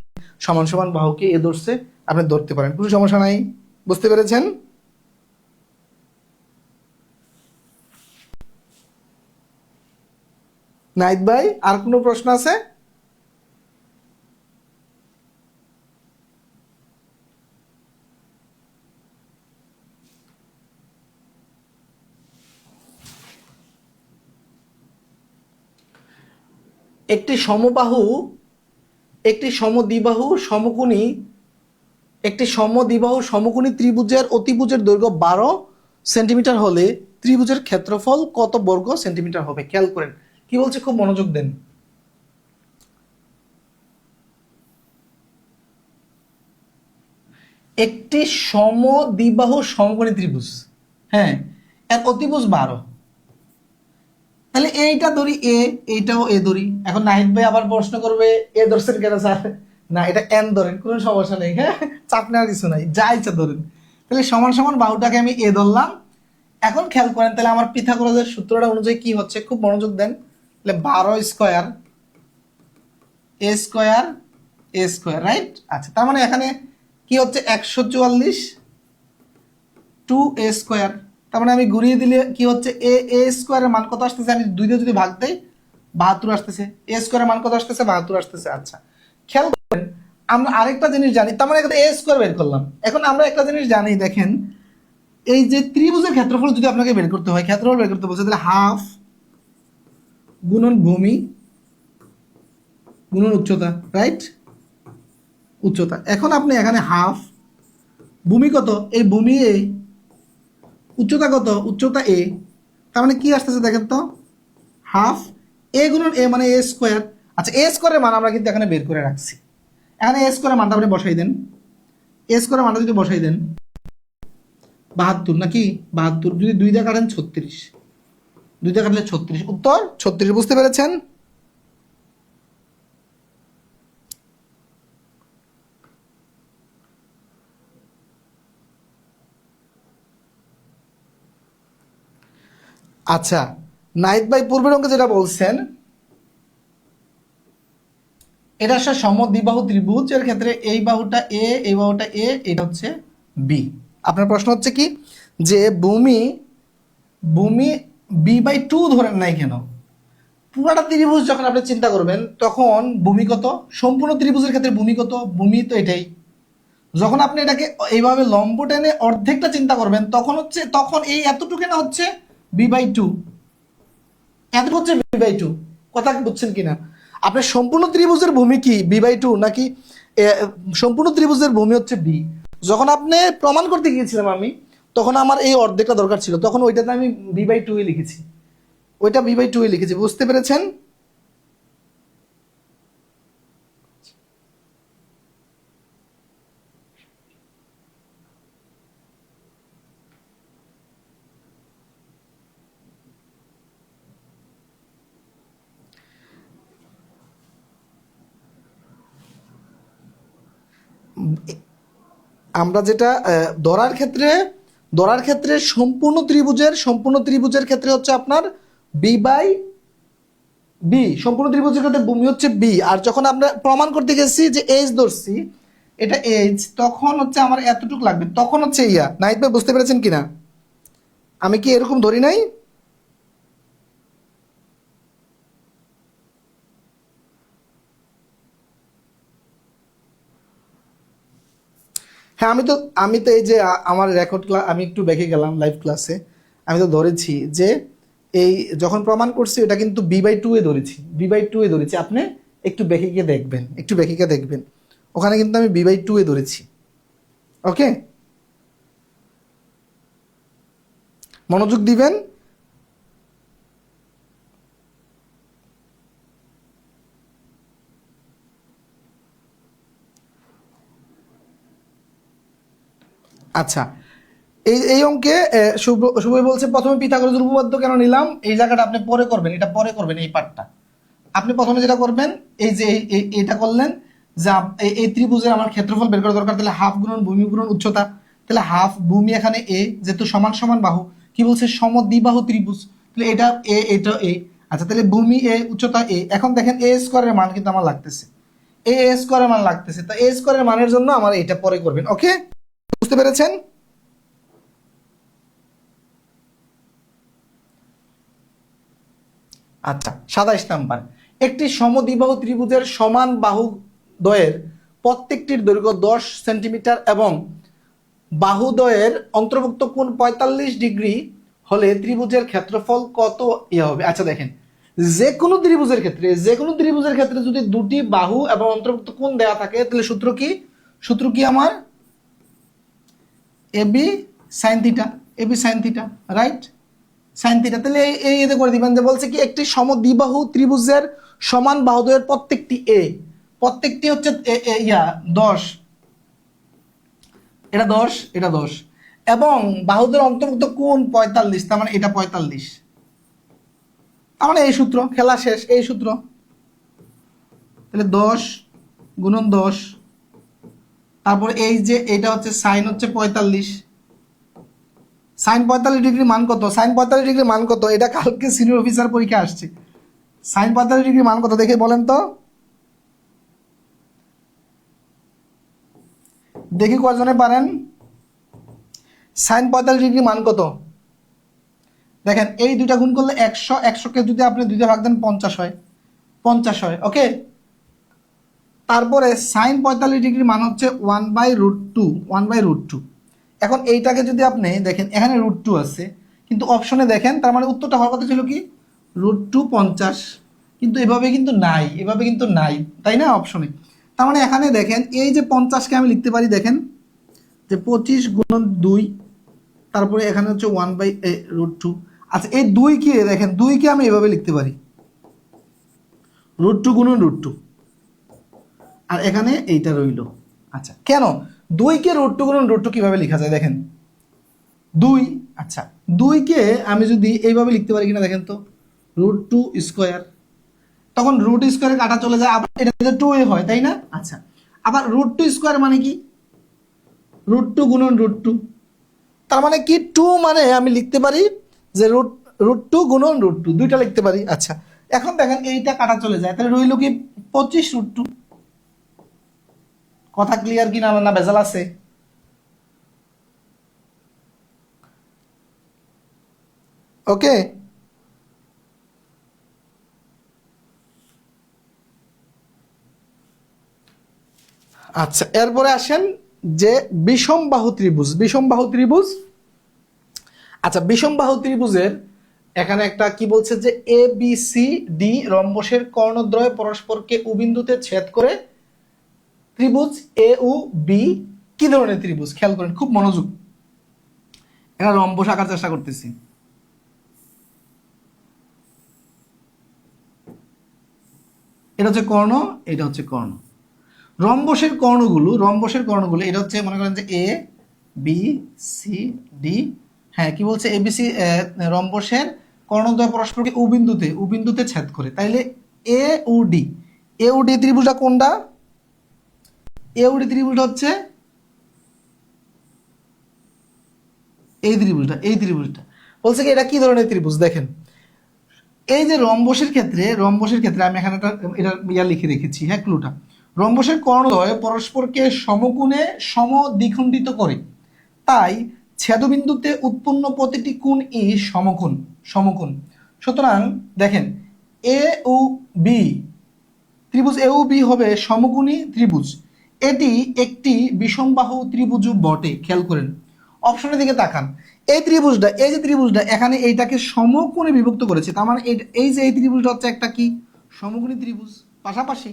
সমান সমান বাহুকে এ ধরছে, আপনি ধরতে পারেন, কোনো সমস্যা নাই। বুঝতে পেরেছেন? নাইত ভাই আর কোনো প্রশ্ন আছে? একটি সমবাহু, একটি সমদ্বিবাহু সমকোণী, একটি সমদ্বিবাহু সমকোণী ত্রিভুজের অতিভুজের দৈর্ঘ্য 12 সেন্টিমিটার হলে ত্রিভুজের ক্ষেত্রফল কত বর্গ সেন্টিমিটার হবে? খেয়াল করেন কি বলছে, খুব মনোযোগ দেন। একটি সমদ্বিবাহু সমকোণী ত্রিভুজ, হ্যাঁ এর অতিভুজ 12, তাহলে এইটা ধরি এ, এইটাও এ ধরি। এখন নাহিদ ভাই আবার প্রশ্ন করবে এ ধরছেন কেন স্যার? না এটা এন ধরেন, কোনো সমস্যা নেই, হ্যাঁ চাপ নেওয়ার কিছু নাই, যা ইচ্ছা ধরেন। তাহলে সমান সমান বাহুটাকে আমি এ ধরলাম। এখন খেয়াল করেন তাহলে আমার পিথাগোরাসের সূত্রটা অনুযায়ী কি হচ্ছে, খুব মনোযোগ দেন। তাহলে 12 স্কোয়ার এ স্কোয়ার এ স্কোয়ার, রাইট? আচ্ছা তার মানে এখানে কি হচ্ছে 144 টু এ স্কোয়ার, তার মানে আমি ঘুরিয়ে দিলে কি হচ্ছে এ এ স্কোয়ারের মান কত আসতেছে? আমি 2 দিয়ে যদি ভাগ দেই 72 আসতেছে। এ স্কোয়ারের মান কত আসতেছে? 72 আসতেছে। আচ্ছা খেয়াল করেন আমরা আরেকটা জিনিস জানি, তার মানে এ স্কোয়ার বের করলাম। এখন আমরা একটা জিনিস জানি, দেখেন এই যে ত্রিভুজের ক্ষেত্রফল যদি আপনাকে বের করতে হয়, ক্ষেত্রফল বের করতে বলছে, তাহলে হাফ গুণন ভূমি গুণন উচ্চতা, রাইট? উচ্চতা। এখন আপনি এখানে হাফ, ভূমি কত? এই ভূমি এ, উচ্চতা কত? উচ্চতা এ, তার মানে কি আসতেছে দেখেন তো, হাফ এ গুণন এ মানে এ স্কোয়ার। আচ্ছা এ স্কোয়ারের মান আমরা কিন্তু এখানে বের করে রাখছি, এখানে এ স্কোয়ারের মানটা আপনি বসাই দেন। এ স্কোয়ারের মানটা যদি বসাই দেন 72 নাকি 72, যদি 2 দিয়ে কাটেন 36, 2 দিয়ে কাটলে 36, উত্তর 36। বুঝতে পেরেছেন? আচ্ছা নাহিদ ভাই পূর্বের অঙ্কে যেটা বলছেন এটা হচ্ছে সমদ্বিবাহু ত্রিভুজ, এর ক্ষেত্রে এই বাহুটা এ, এই বাহুটা এ, এটা হচ্ছে বি। আপনার প্রশ্ন হচ্ছে কি যে ভূমি ভূমি বি বাই 2 ধরেন নাই কেন? পুরাটা ত্রিভুজ যখন আপনি চিন্তা করবেন তখন ভূমি কত, সম্পূর্ণ ত্রিভুজের ক্ষেত্রে ভূমি কত, ভূমি তো এটাই। যখন আপনি এটাকে এইভাবে লম্ব টেনে অর্ধেকটা চিন্তা করবেন তখন এই এতটুকু না হচ্ছে b/2, এত হচ্ছে b/2। কথা বুঝছেন কিনা? আপনার সম্পূর্ণ ত্রিভুজের ভূমি কি b/2 নাকি সম্পূর্ণ ত্রিভুজের ভূমি হচ্ছে b? যখন আপনি প্রমাণ করতে গিয়েছিলাম আমি, তখন আমার এই অর্ধেকটা দরকার ছিল, তখন ওইটাতে আমি b/2 লিখেছি, ওইটা b/2 লিখেছি। বুঝতে পেরেছেন? আমরা যেটা ধরার ক্ষেত্রে সম্পূর্ণ ত্রিভুজের ক্ষেত্রে হচ্ছে আপনার b/b, সম্পূর্ণ ত্রিভুজের ক্ষেত্রে ভূমি হচ্ছে b। আর যখন আমরা প্রমাণ করতে গেছি যে এইচ ধরছি, এটা এইচ, তখন হচ্ছে আমার এতটুকু লাগবে, তখন হচ্ছে নাইট ভাই বুঝতে পেরেছেন কিনা? আমি কি এরকম ধরি নাই? হ্যাঁ, আমি তো এই যে আমার রেকর্ড ক্লাস আমি একটু দেখে গেলাম লাইভ ক্লাসে, আমি তো ধরেছি যে এই যখন প্রমাণ করছি এটা কিন্তু b/2 ধরেছি। আপনি একটু দেখে গিয়ে দেখবেন, ওখানে কিন্তু আমি b/2 ধরেছি। ওকে, মনোযোগ দিবেন। আচ্ছা, এই অঙ্কে শুভ বলছে প্রথমে পিথাগোরাসের উপপাদ্য কেন নিলাম, এই জায়গাটা আপনি পরে করবেন, এটা পরে করবেন, এই পার্টটা আপনি প্রথমে যেটা করবেন, এই যে এইটা করলেন যে এই ত্রিভুজের আমার ক্ষেত্রফল বের করা দরকার, তাহলে হাফ গুণন ভূমি গুণন উচ্চতা, তাহলে হাফ ভূমি এখানে এ, যেহেতু সমান সমান বাহু, কি বলছে সমদ্বিবাহু ত্রিভুজ, তাহলে এটা এটা এ। আচ্ছা, তাহলে ভূমি এ, উচ্চতা এ। এখন দেখেন এ স্কোয়ারের মান কিন্তু আমার লাগতেছে, এ স্কোয়ারের মান লাগতেছে, তো এ স্কোয়ারের মানের জন্য আমার এটা পরে করবেন। ওকে, বুঝতে পেরেছেন? আচ্ছা, 27 নাম্বার, একটি সমদ্বিবাহু ত্রিভুজের সমান বাহু দ্বয়ের প্রত্যেকটির দৈর্ঘ্য 10 সেন্টিমিটার এবং বাহুদ্বয়ের অন্তর্ভুক্ত কোণ 45 ডিগ্রি হলে ত্রিভুজের ক্ষেত্রফল কত হবে? আচ্ছা দেখেন, যে কোনো ত্রিভুজের ক্ষেত্রে যদি দুটি বাহু এবং অন্তর্ভুক্ত কোণ দেওয়া থাকে, তাহলে সূত্র কি আমার AB sine theta, right, sine theta. তাহলে এই এতে করে দিবেন যে বলছে কি একটি সমদ্বিবাহু ত্রিভুজের সমান বাহুদ্বয়ের প্রত্যেকটি হচ্ছে 10, এটা 10 এবং বাহুদের অন্তর্ভুক্ত কোণ 45, তার মানে এটা 45, তার মানে এই সূত্র, খেলা শেষ, এই সূত্র। তাহলে 10 গুণন 10, তারপর এই যে এটা হচ্ছে সাইন হচ্ছে 45, সাইন 45 ডিগ্রি মান কত, এটা কালকে সিনিয়র অফিসার পরীক্ষা আসছে। সাইন 45 ডিগ্রি মান কত দেখে বলেন তো, দেখি কয়জনে পারেন। সাইন 45 ডিগ্রি মান কত? দেখেন, এই দুইটা গুণ করলে 100, 100কে যদি আপনি দুইটা ভাগ দেন 50 হয়। ওকে, তারপরে সাইন 45 ডিগ্রি মান হচ্ছে 1/√2। এখন এইটাকে যদি আপনি দেখেন, এখানে √2 আছে, কিন্তু অপশনে দেখেন, তার মানে উত্তরটা হওয়ার কথা ছিল কি √2 50, কিন্তু এভাবে কিন্তু নাই, তাই না অপশনে। তার মানে এখানে দেখেন, এই যে 50কে আমি লিখতে পারি, দেখেন যে 25 গুণন 2, তারপরে এখানে হচ্ছে 1/√2। আচ্ছা, এই 2 কে দেখেন, 2 কে আমি এভাবে লিখতে পারি, √2 গুণন √2, আর এখানে এইটা রইল। আচ্ছা, কেন 2 কে √2 গুণন √2 কিভাবে লেখা যায় দেখেন, 2, আচ্ছা 2 কে আমি যদি এইভাবে লিখতে পারি কিনা দেখেন তো, √2 স্কোয়ার, তখন রুট স্কোয়ারে কাটা চলে যায়, আবার এটা 2a হয়, তাই না? আচ্ছা, আবার √2 স্কোয়ার মানে কি √2 গুণন √2, তার মানে কি 2 মানে আমি লিখতে পারি যে √2 গুণন √2, দুইটা লিখতে পারি। আচ্ছা, এখন দেখেন এইটা কাটা চলে যায়, তাহলে রইল কি 25√2। কথা ক্লিয়ার কিনা, না ভেজাল আছে? ওকে, আচ্ছা, এরপরে আসেন যে বিষমবাহু ত্রিভুজ। বিষমবাহু ত্রিভুজ, আচ্ছা বিষমবাহু ত্রিভুজের এখানে একটা কি বলছে যে এ বি সি ডি রম্বসের কর্ণদ্বয় পরস্পরকে উবিন্দুতে ছেদ করে ত্রিভুজ এ ও বি কি ধরনের ত্রিভুজ? খেয়াল করেন, খুব মনোযোগ। এখানে রম্বস আঁকার চেষ্টা করতেছি। এটা হচ্ছে কর্ণ, এটা হচ্ছে কর্ণ। রম্বসের কর্ণগুলো এটা হচ্ছে মনে করেন যে এ বি সি ডি। হ্যাঁ, কি বলছে? এবিসি রম্বসের কর্ণদ্বয় পরস্পরকে উবিন্দুতে ছেদ করে। তাইলে এ ও ডি, এ ও ডি ত্রিভুজটা কোনটা? এ ও ডি ত্রিভুজটা হচ্ছে এই ত্রিভুজটা বলছে কি এটা কি ধরনের ত্রিভুজ? দেখেন, এই যে রম্বসের ক্ষেত্রে আমি এখানে এটা লিখে রেখেছি, হ্যাঁ, ক্লুটা। রম্বসের কর্ণদ্বয় পরস্পরকে সমকোণে সমদ্বিখণ্ডিত করে, তাই ছেদবিন্দুতে উৎপন্ন প্রতিটি কোণ ই সমকোণ। সুতরাং দেখেন, এ ও বি ত্রিভুজ এ ও বি হবে সমকোণী ত্রিভুজ। এটি একটি বিষমবাহু ত্রিভুজ বটে। খেয়াল করেন, অপশনের দিকে তাকান। এই যে ত্রিভুজটা এখানে এইটাকে সমকোণে বিভক্ত করেছে, তার মানে এই যে এই ত্রিভুজটা হচ্ছে একটা কি সমকোণী ত্রিভুজ। পাশাপাশি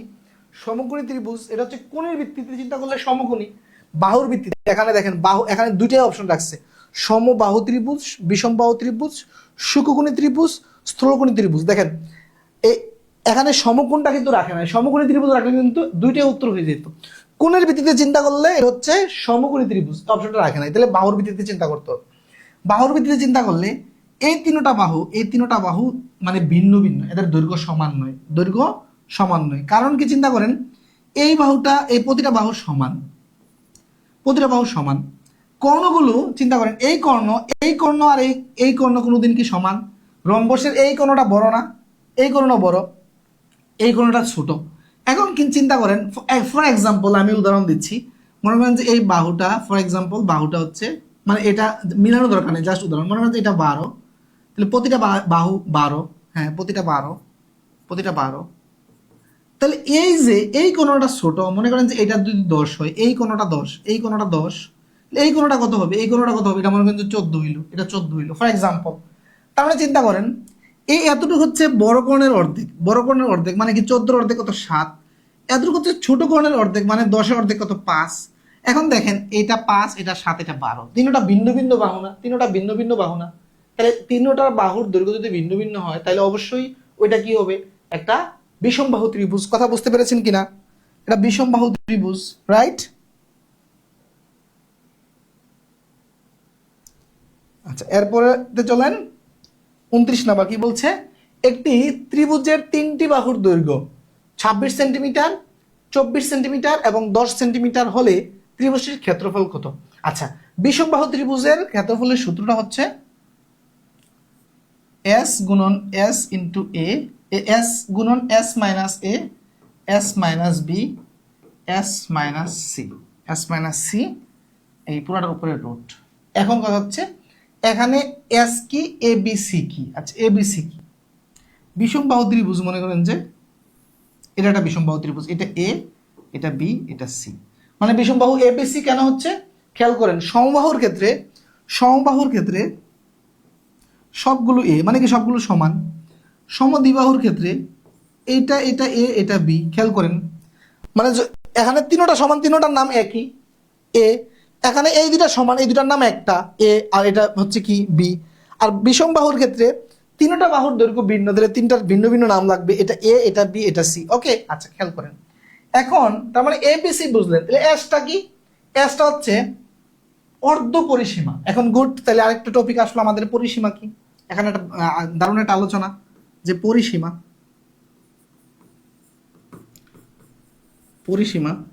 সমকোণী ত্রিভুজ, এটা হচ্ছে কোণের ভিত্তিতে চিন্তা করলে সমকোণী। বাহুর ভিত্তিতে এখানে দেখেন, বাহু এখানে দুইটাই অপশন রাখছে, সমবাহু ত্রিভুজ, বিষমবাহু ত্রিভুজ, শুকোকোণী ত্রিভুজ, স্থূলকোণী ত্রিভুজ। দেখেন এখানে সমকোণটা কিন্তু রাখে না, সমকোণী ত্রিভুজ রাখলে কিন্তু দুইটাই উত্তর হয়ে যেত। কোণের ভিত্তিতে চিন্তা করলে এটা হচ্ছে সমকোণী ত্রিভুজ, অপশনটা রাখে নাই। তাহলে বাহুর ভিত্তিতে চিন্তা করতে হবে। বাহুর ভিত্তিতে চিন্তা করলে এই তিনটা বাহু মানে ভিন্ন ভিন্ন, এদের দৈর্ঘ্য সমান নয়। কারণ কি? চিন্তা করেন, এই প্রতিটা বাহু সমান। কর্ণগুলো চিন্তা করেন, এই কর্ণ আর এই কর্ণ কোনোদিন কি সমান? রম্বসের এই কর্ণটা বড় না, এই কর্ণটা বড়, এই কর্ণটা ছোট। এখন কিন্তু চিন্তা করেন, ফর এক্সাম্পল আমি উদাহরণ দিচ্ছি, মনে করেন যে এই বাহুটা, ফর এক্সাম্পল বাহুটা হচ্ছে, মানে এটা মিলানো দরকার নেই, জাস্ট উদাহরণ। মনে করেন যে এটা 12, তাহলে প্রতিটা বাহু 12, হ্যাঁ প্রতিটা 12। তাহলে এই যে এই কোণটা ছোট, মনে করেন যে এটা যদি 10 হয়, এই কোণটা 10, এই কোণটা কত হবে? এটা মনে করেন যে 14 হইলো, এটা 14 হইলো, ফর এক্সাম্পল। তার মানে চিন্তা করেন, এই এতটুকু হচ্ছে বড় কোণের অর্ধেক মানে কি 14 অর্ধেক কত? 7। এতটুকু হচ্ছে ছোট কোণের অর্ধেক মানে 10 অর্ধেক কত? 5। এখন দেখেন, এটা 5, এটা 7, এটা 12, তিনটা ভিন্ন ভিন্ন বাহু না? তাহলে তিনটার বাহুর দৈর্ঘ্য যদি ভিন্ন ভিন্ন হয়, তাহলে অবশ্যই ওইটা কি হবে? একটা বিষমবাহু ত্রিভুজ। কথা বুঝতে পেরেছেন কিনা? এটা বিষমবাহু ত্রিভুজ, রাইট? আচ্ছা, এরপরে চলেন 29 নাম্বার কি বলছে? একটি ত্রিভুজের 3টি বাহুর দৈর্ঘ্য 26 সেন্টিমিটার, 24 সেন্টিমিটার এবং 10 সেন্টিমিটার হলে ত্রিভুজটির ক্ষেত্রফল কত? আচ্ছা, বিষমবাহু ত্রিভুজের ক্ষেত্রফলের সূত্রটা হচ্ছে এস গুণন এস ইন্টু এস গুণন S minus S minus B, S minus C, এই পুরোটার উপরে রুট। এখন কথা হচ্ছে, এখানে এস কি, এ বি সি কি? আচ্ছা, এ বি সি কি? বিষমবাহু ত্রিভুজ, মনে করেন যে এটা একটা বিষমবাহু ত্রিভুজ, এটা এ, এটা বি, এটা সি। মানে বিষমবাহু এ বি সি কেন হচ্ছে? খেয়াল করেন, সমবাহুর ক্ষেত্রে সবগুলো এ, মানে কি সবগুলো সমান। সমদ্বিবাহুর ক্ষেত্রে এটা এ, এটা বি। খেয়াল করেন, মানে এখানে তিনটা সমান, তিনটার নাম একই এ। এখানে এই দুটা সমান, এই দুটার নাম একটা এ, আর এটা হচ্ছে কি বি। আর বিষমবাহুর ক্ষেত্রে তিনটা বাহুর দৈর্ঘ্য ভিন্ন, তাহলে তিনটার ভিন্ন ভিন্ন নাম লাগবে, এটা এ, এটা বি, এটা সি। ওকে, আচ্ছা খেয়াল করেন। এখন তার মানে এ বি সি বুঝলেন, তাহলে এসটা কি? এসটা হচ্ছে অর্ধ পরিসীমা। এখন গুড, তাহলে আরেকটা টপিক আসলো আমাদের, পরিসীমা কি? এখানে একটা দারুণ একটা আলোচনা, যে পরিসীমা।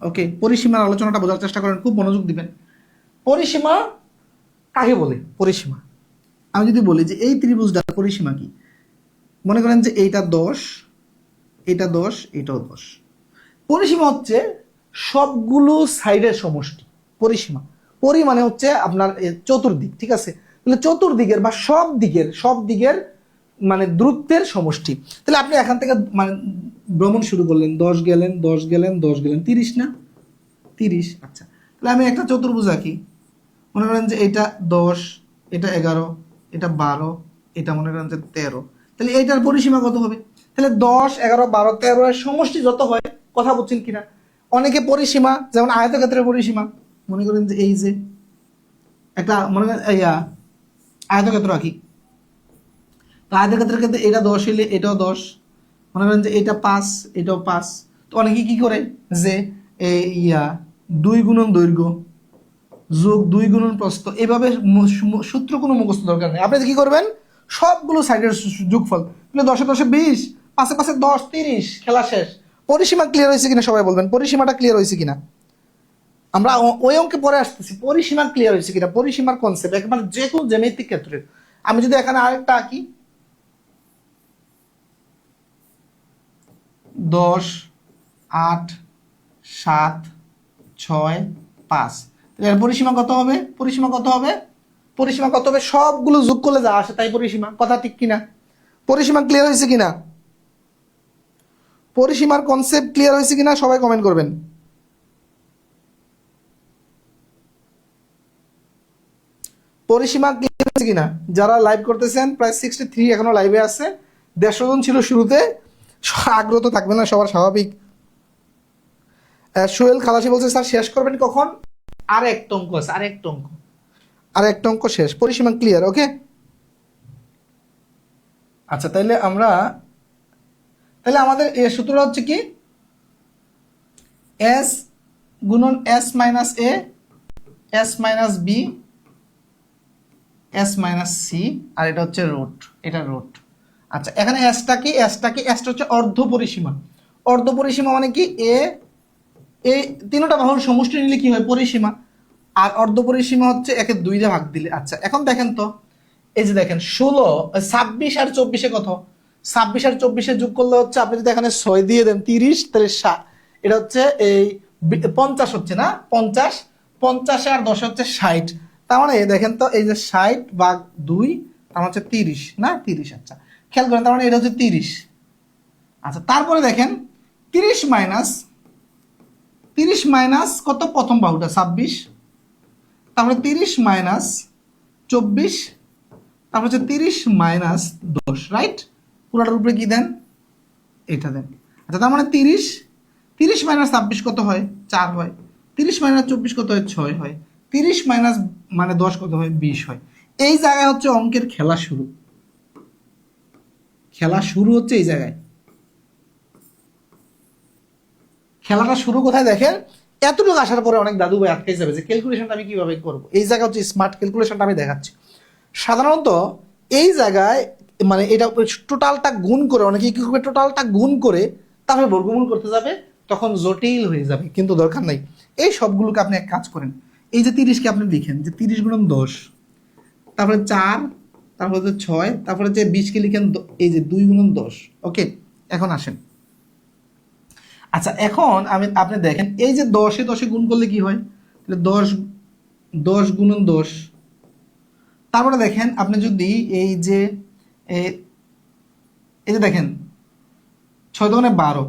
ওকে, পরিসীমার আলোচনাটা বোঝার চেষ্টা করেন, খুব মনোযোগ দিবেন। পরিসীমা কাকে বলে? পরিসীমা আমি যদি বলি যে এই ত্রিভুজটার পরিসীমা কি, মনে করেন যে এইটা 10, এটা 10, এটাও 10। পরিসীমা হচ্ছে সবগুলো সাইডের সমষ্টি। পরিসীমা, মানে হচ্ছে আপনার চতুর্দিক, ঠিক আছে? তাহলে চতুর্দিকের বা সব দিকের মানে দূরত্বের সমষ্টি। তাহলে আপনি এখান থেকে মানে ভ্রমণ শুরু করলেন, 10 গেলেন, 10 গেলেন, 10 গেলেন, 30 না? 30। আচ্ছা, তাহলে আমি একটা চতুর্ভুজ আঁকি। মনে করেন যে এটা 10, এটা 11, এটা 12, এটা মনে করেন যে 13। তাহলে এইটার পরিসীমা কত হবে? তাহলে 10, 11, 12, 13 এর সমষ্টি যত হয়, কথা বলছেন কিনা? অনেকে পরিসীমা, যেমন আয়তক্ষেত্রের পরিসীমা, মনে করেন যে এই যে একটা মনে করেন আয়তক্ষেত্র আঁকি। তো আয়তক্ষেত্রের ক্ষেত্রে এটা 10 হলে এটাও 10, মনে করেন যে এটা 5, এটাও 5। তো অনেকে কি করে যে 2 গুণন দৈর্ঘ্য যোগ 2 গুণন প্রস্থ, এভাবে সূত্র কোনো মুখস্থ দরকার নেই। আপনি কি করবেন, সবগুলো সাইডের যোগফল, তাহলে 10 10 20, 5 5 10, 30, খেলা শেষ। পরিসীমা ক্লিয়ার হয়েছে কিনা সবাই বলবেন, পরিসীমাটা ক্লিয়ার হয়েছে কিনা? আমরা ওই অঙ্কে পরে আসতেছি, পরিসীমা ক্লিয়ার হয়েছে কিনা, পরিসীমার কনসেপ্ট একবার যে কোনো জ্যামিতিক ক্ষেত্রে। আমি যদি এখানে আরেকটা আঁকি, 10, 8, 7, 6, 5, এর পরিসীমা কত হবে? পরিসীমা কত হবে? পরিসীমা কত হবে? সবগুলো যোগ করলে যা আসে তাই পরিসীমা। কথা ঠিক কিনা? পরিসীমা ক্লিয়ার হয়েছে কিনা? পরিসীমার কনসেপ্ট ক্লিয়ার হয়েছে কিনা সবাই কমেন্ট করবেন। পরিসীমা ক্লিয়ার হয়েছে কিনা? যারা লাইভ করতেছেন প্রায় 63 এখনো লাইভে আছে, 150 জন ছিল শুরুতে। আগ্রহ তো থাকবে না সবার, স্বাভাবিক। সোহেল খালাসি বলছে স্যার শেষ করবেন কখন? আর একটা অঙ্ক আছে, আর একটা অঙ্ক, আর একটা অঙ্ক শেষ, পরিসীমা ক্লিয়ার। ওকে, আচ্ছা তাহলে আমাদের এই সূত্রটা হচ্ছে কি, এস গুণন S minus A, S minus B, S minus C, আর এটা হচ্ছে রুট, এটা রুট। আচ্ছা, এখানে এসটা কি? এসটা হচ্ছে অর্ধ পরিসীমা। অর্ধ পরিসীমা মানে কি, এই তিনটা বাহুর সমষ্টি নিলে কি হয়? পরিসীমা। আর অর্ধ পরিসীমা হচ্ছে একে 2 দিয়ে ভাগ দিলে। আচ্ছা, এখন দেখেন তো, এই যে দেখেন 16, 26 আর 24 কত? 26 আর 24 যোগ করলে হচ্ছে, আপনি যদি এখানে 6 দিয়ে দেন 30, তাহলে এটা হচ্ছে এই 50 হচ্ছে না? 50, 50 আর 10 হচ্ছে 60। তার মানে দেখেন তো, এই যে 60 ভাগ 2, তার মানে হচ্ছে 30 না? 30। আচ্ছা, খেয়াল করেন, তার মানে এটা হচ্ছে 30। আচ্ছা, তারপরে দেখেন 30 মাইনাস কত? প্রথম বাহুটা 26, তারপরে 30 মাইনাস 24, তারপর হচ্ছে 30 মাইনাস 10, রাইট? পুরোটার উপরে কি দেন? এটা দেন। আচ্ছা, তার মানে 30 মাইনাস 26 কত হয়? 4 হয়। 30 মাইনাস 24 কত হয়? 6 হয়। 30 মাইনাস মানে 10 কত হয়? 20 হয়। এই জায়গায় হচ্ছে অঙ্কের খেলা শুরু। খেলা শুরু হচ্ছে এই জায়গায়। খেলাটা শুরু কোথায় দেখেন? এতটুকু আসার পরে অনেক দাদু ভাই আটকে যাবে যে ক্যালকুলেশনটা আমি কিভাবে করব। এই জায়গা হচ্ছে স্মার্ট ক্যালকুলেশনটা আমি দেখাচ্ছি। সাধারণত এই জায়গায় মানে এটা টোটালটা গুণ করে, অনেকে কি করবে, টোটালটা গুণ করে তারপরে বর্গমূল করতে যাবে, তখন জটিল হয়ে যাবে, কিন্তু দরকার নাই। এই সবগুলোকে আপনি এক কাজ করেন, এই যে 30কে আপনি লিখেন যে 30 গুণন 10, তারপরে 4, তারপরে হচ্ছে 6, তারপরে যে 20কে লিখেন এই যে 2 গুণন 10। ওকে, এখন আসেন। আচ্ছা, এখন আপনি দেখেন এই যে 10 10 গুণ করলে কি হয়? 10 গুণন 10। তারপরে দেখেন আপনি যদি এই যে এই যে দেখেন 6 দোকানে 12,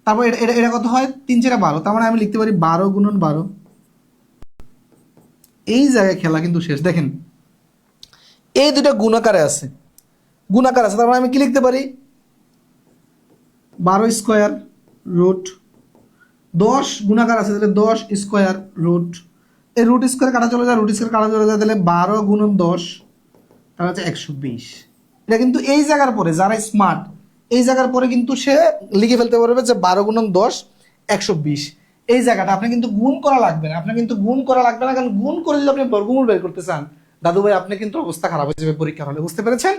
তারপর এটা এটা কত হয়? 3 4 12, তার মানে আমি লিখতে পারি 12 গুণন 12। এই জায়গায় খেলা কিন্তু শেষ। দেখেন এই দুটো গুণাকারে আছে, তার মানে আমি কি লিখতে পারি? 12 স্কোয়ার রুট 10 গুণাকার আছে, তাহলে 10 স্কোয়ার রুট, এই রুট স্কোয়ার কাটা চলে যায়, তাহলে 12 গুণন 10, তাহলে হচ্ছে 120। এটা কিন্তু এই জায়গার পরে যারা স্মার্ট, এই জায়গার পরে কিন্তু সে লিখে ফেলতে পারবে যে 12 গুণন 10, 120। এই জায়গাটা আপনি কিন্তু গুণ করা লাগবে না, কারণ গুণ করে যদি আপনি বর্গমূল বের করতে চান, দাদু ভাই আপনি কিন্তু অবস্থা খারাপ হয়ে যাবে পরীক্ষার হলে। বুঝতে পেরেছেন?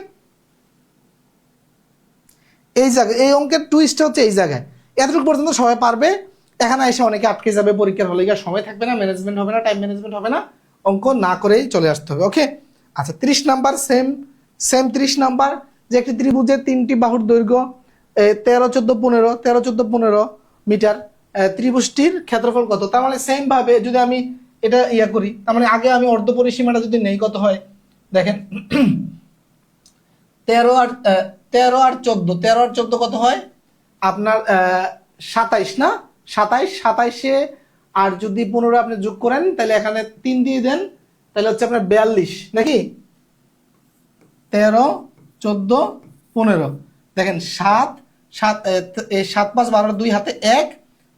এই জায়গায় এই অঙ্কের টুইস্টটা হচ্ছে এই জায়গায়। এতটুকু পর্যন্ত সবাই পারবে। এখানে এসে অনেকে আটকে যাবে, পরীক্ষার হলে গিয়ে সময় থাকবে না, ম্যানেজমেন্ট হবে না, টাইম ম্যানেজমেন্ট হবে না, অঙ্ক না করেই চলে আসতে হবে। ওকে, আচ্ছা 30 নাম্বার, সেম 30 নাম্বার, যে একটি ত্রিভুজের 3টি বাহুর দৈর্ঘ্য 13 14 15, 13 14 15 মিটার, ত্রিভুজটির ক্ষেত্রফল কত? তার মানে সেম ভাবে যদি আমি এটা করি, তার মানে আগে আমি অর্ধ পরিসীমাটা যদি নেই, কত হয় দেখেন? 13 আর 14 কত হয় আপনার? 27 না? 27 এ আর যদি 15 আপনি যোগ করেন তাহলে এখানে 3 দিয়ে দেন, তাহলে হচ্ছে আপনার 42 নাকি, 13 14 15, দেখেন 7 7 7 5 12 2 হাতে 1,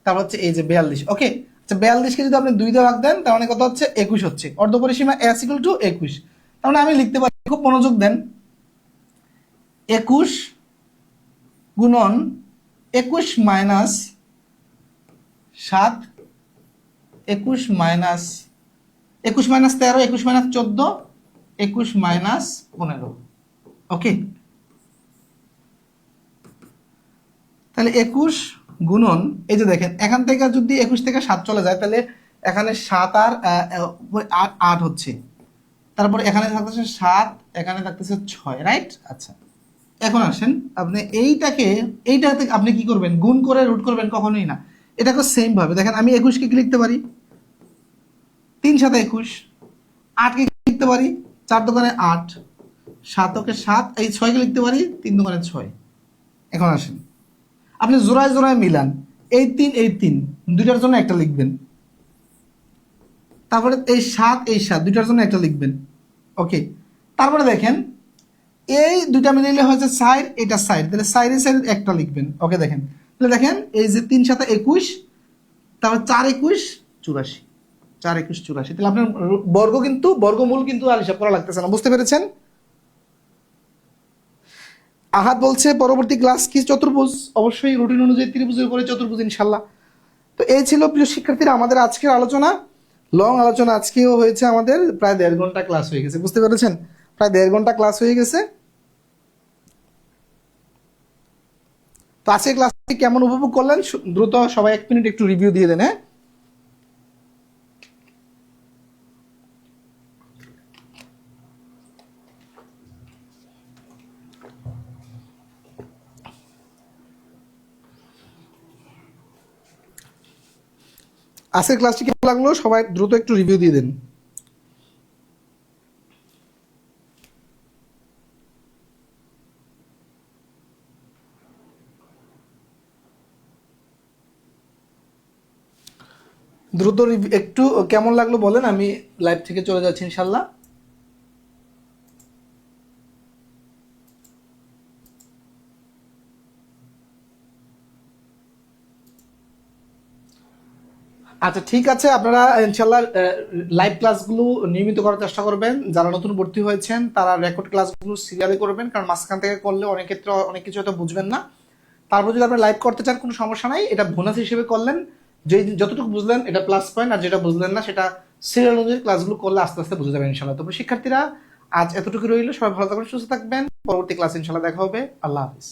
তারপর হচ্ছে এই যে 42। ওকে, আচ্ছা 42 কে যদি আপনি 2 দিয়ে ভাগ দেন তার মানে কত হচ্ছে 21 হচ্ছে। অর্ধপরিসীমা s = 21। তার মানে আমি লিখতে পারি, খুব মনোযোগ দেন, 21 গুণন 21 minus 7, 21 minus 21 minus 13, 21 minus 14, 21 minus 15। ওকে, তাহলে 21 গুণন, এই যে দেখেন এখান থেকে যদি 21 থেকে 7 চলে যায় তাহলে এখানে 7 আর 8 হচ্ছে, তারপর এখানে থাকতেছে 7, এখানে থাকতেছে 6, রাইট। আচ্ছা এখন আসেন, আপনি এইটাতে আপনি কি করবেন, গুণ করে রুট করবেন, কখনোই না। এটাকে সেম ভাবে দেখেন, আমি 21 কে কি লিখতে পারি, 3 7 21, 8 কে লিখতে পারি 4 দোকানে 8, 7 কে 7, এই 6 কে লিখতে পারি 3 দোকানে 6। এখন আসেন, আপনি জোড়ায় জোড়ায় মিলান, এই 3 দুইটার জন্য একটা লিখবেন, তারপরে এই 7 দুইটার জন্য একটা লিখবেন। ওকে, তারপরে দেখেন এই দুইটা মিলাইলে হচ্ছে 4, এটা 4, তাহলে 4 এর সাইড একটা লিখবেন। ওকে দেখেন, তাহলে দেখেন এই যে 3 7 21, তারপর 4 21 84, 4 21 84, তাহলে আপনার বর্গমূল কিন্তু আর হিসাব করা লাগতেছে না। বুঝতে পেরেছেন? আহাদ বলছে পরবর্তী ক্লাস কি চতুর্ভুজ, অবশ্যই রুটিন অনুযায়ী ত্রিভুজের উপরে চতুর্ভুজ ইনশাল্লাহ। তো এই ছিল প্রিয় শিক্ষার্থীরা আমাদের আজকের আলোচনা, লং আলোচনা আজকেও হয়েছে, আমাদের প্রায় 1.5 ঘন্টা ক্লাস হয়ে গেছে। বুঝতে পেরেছেন? প্রায় 1.5 ঘন্টা ক্লাস হয়ে গেছে। তো আজকের ক্লাসটি কেমন উপভোগ করলেন দ্রুত সবাই 1 মিনিট একটু রিভিউ দিয়ে দেন। হ্যাঁ, আজকের ক্লাসটি কেমন লাগলো সবাই দ্রুত একটু রিভিউ দিয়ে দেন। দ্রুত একটু কেমন লাগলো বলেন, আমি লাইভ থেকে চলে যাচ্ছি ইনশাল্লাহ। আচ্ছা ঠিক আছে, আপনারা ইনশাল্লাহ লাইভ ক্লাসগুলো নিয়মিত করার চেষ্টা করবেন। যারা নতুন ভর্তি হয়েছেন তারা রেকর্ড ক্লাসগুলো সিরিয়ালি করবেন, কারণ মাঝখান থেকে করলে অনেক ক্ষেত্রে অনেক কিছু হয়তো বুঝবেন না। তারপর যদি আপনি লাইভ করতে চান কোনো সমস্যা নাই, এটা বোনাস হিসেবে করলেন, যে যতটুকু বুঝলেন এটা প্লাস পয়েন্ট, আর যেটা বুঝলেন না সেটা সিরিয়াল অনুযায়ী ক্লাসগুলো করলে আস্তে আস্তে বুঝে যাবেন ইনশাল্লাহ। তবে শিক্ষার্থীরা আজ এতটুকু রইল, সবাই ভালো থাকবেন, সুস্থ থাকবেন। পরবর্তী ক্লাস ইনশাল্লাহ দেখা হবে। আল্লাহ হাফিজ।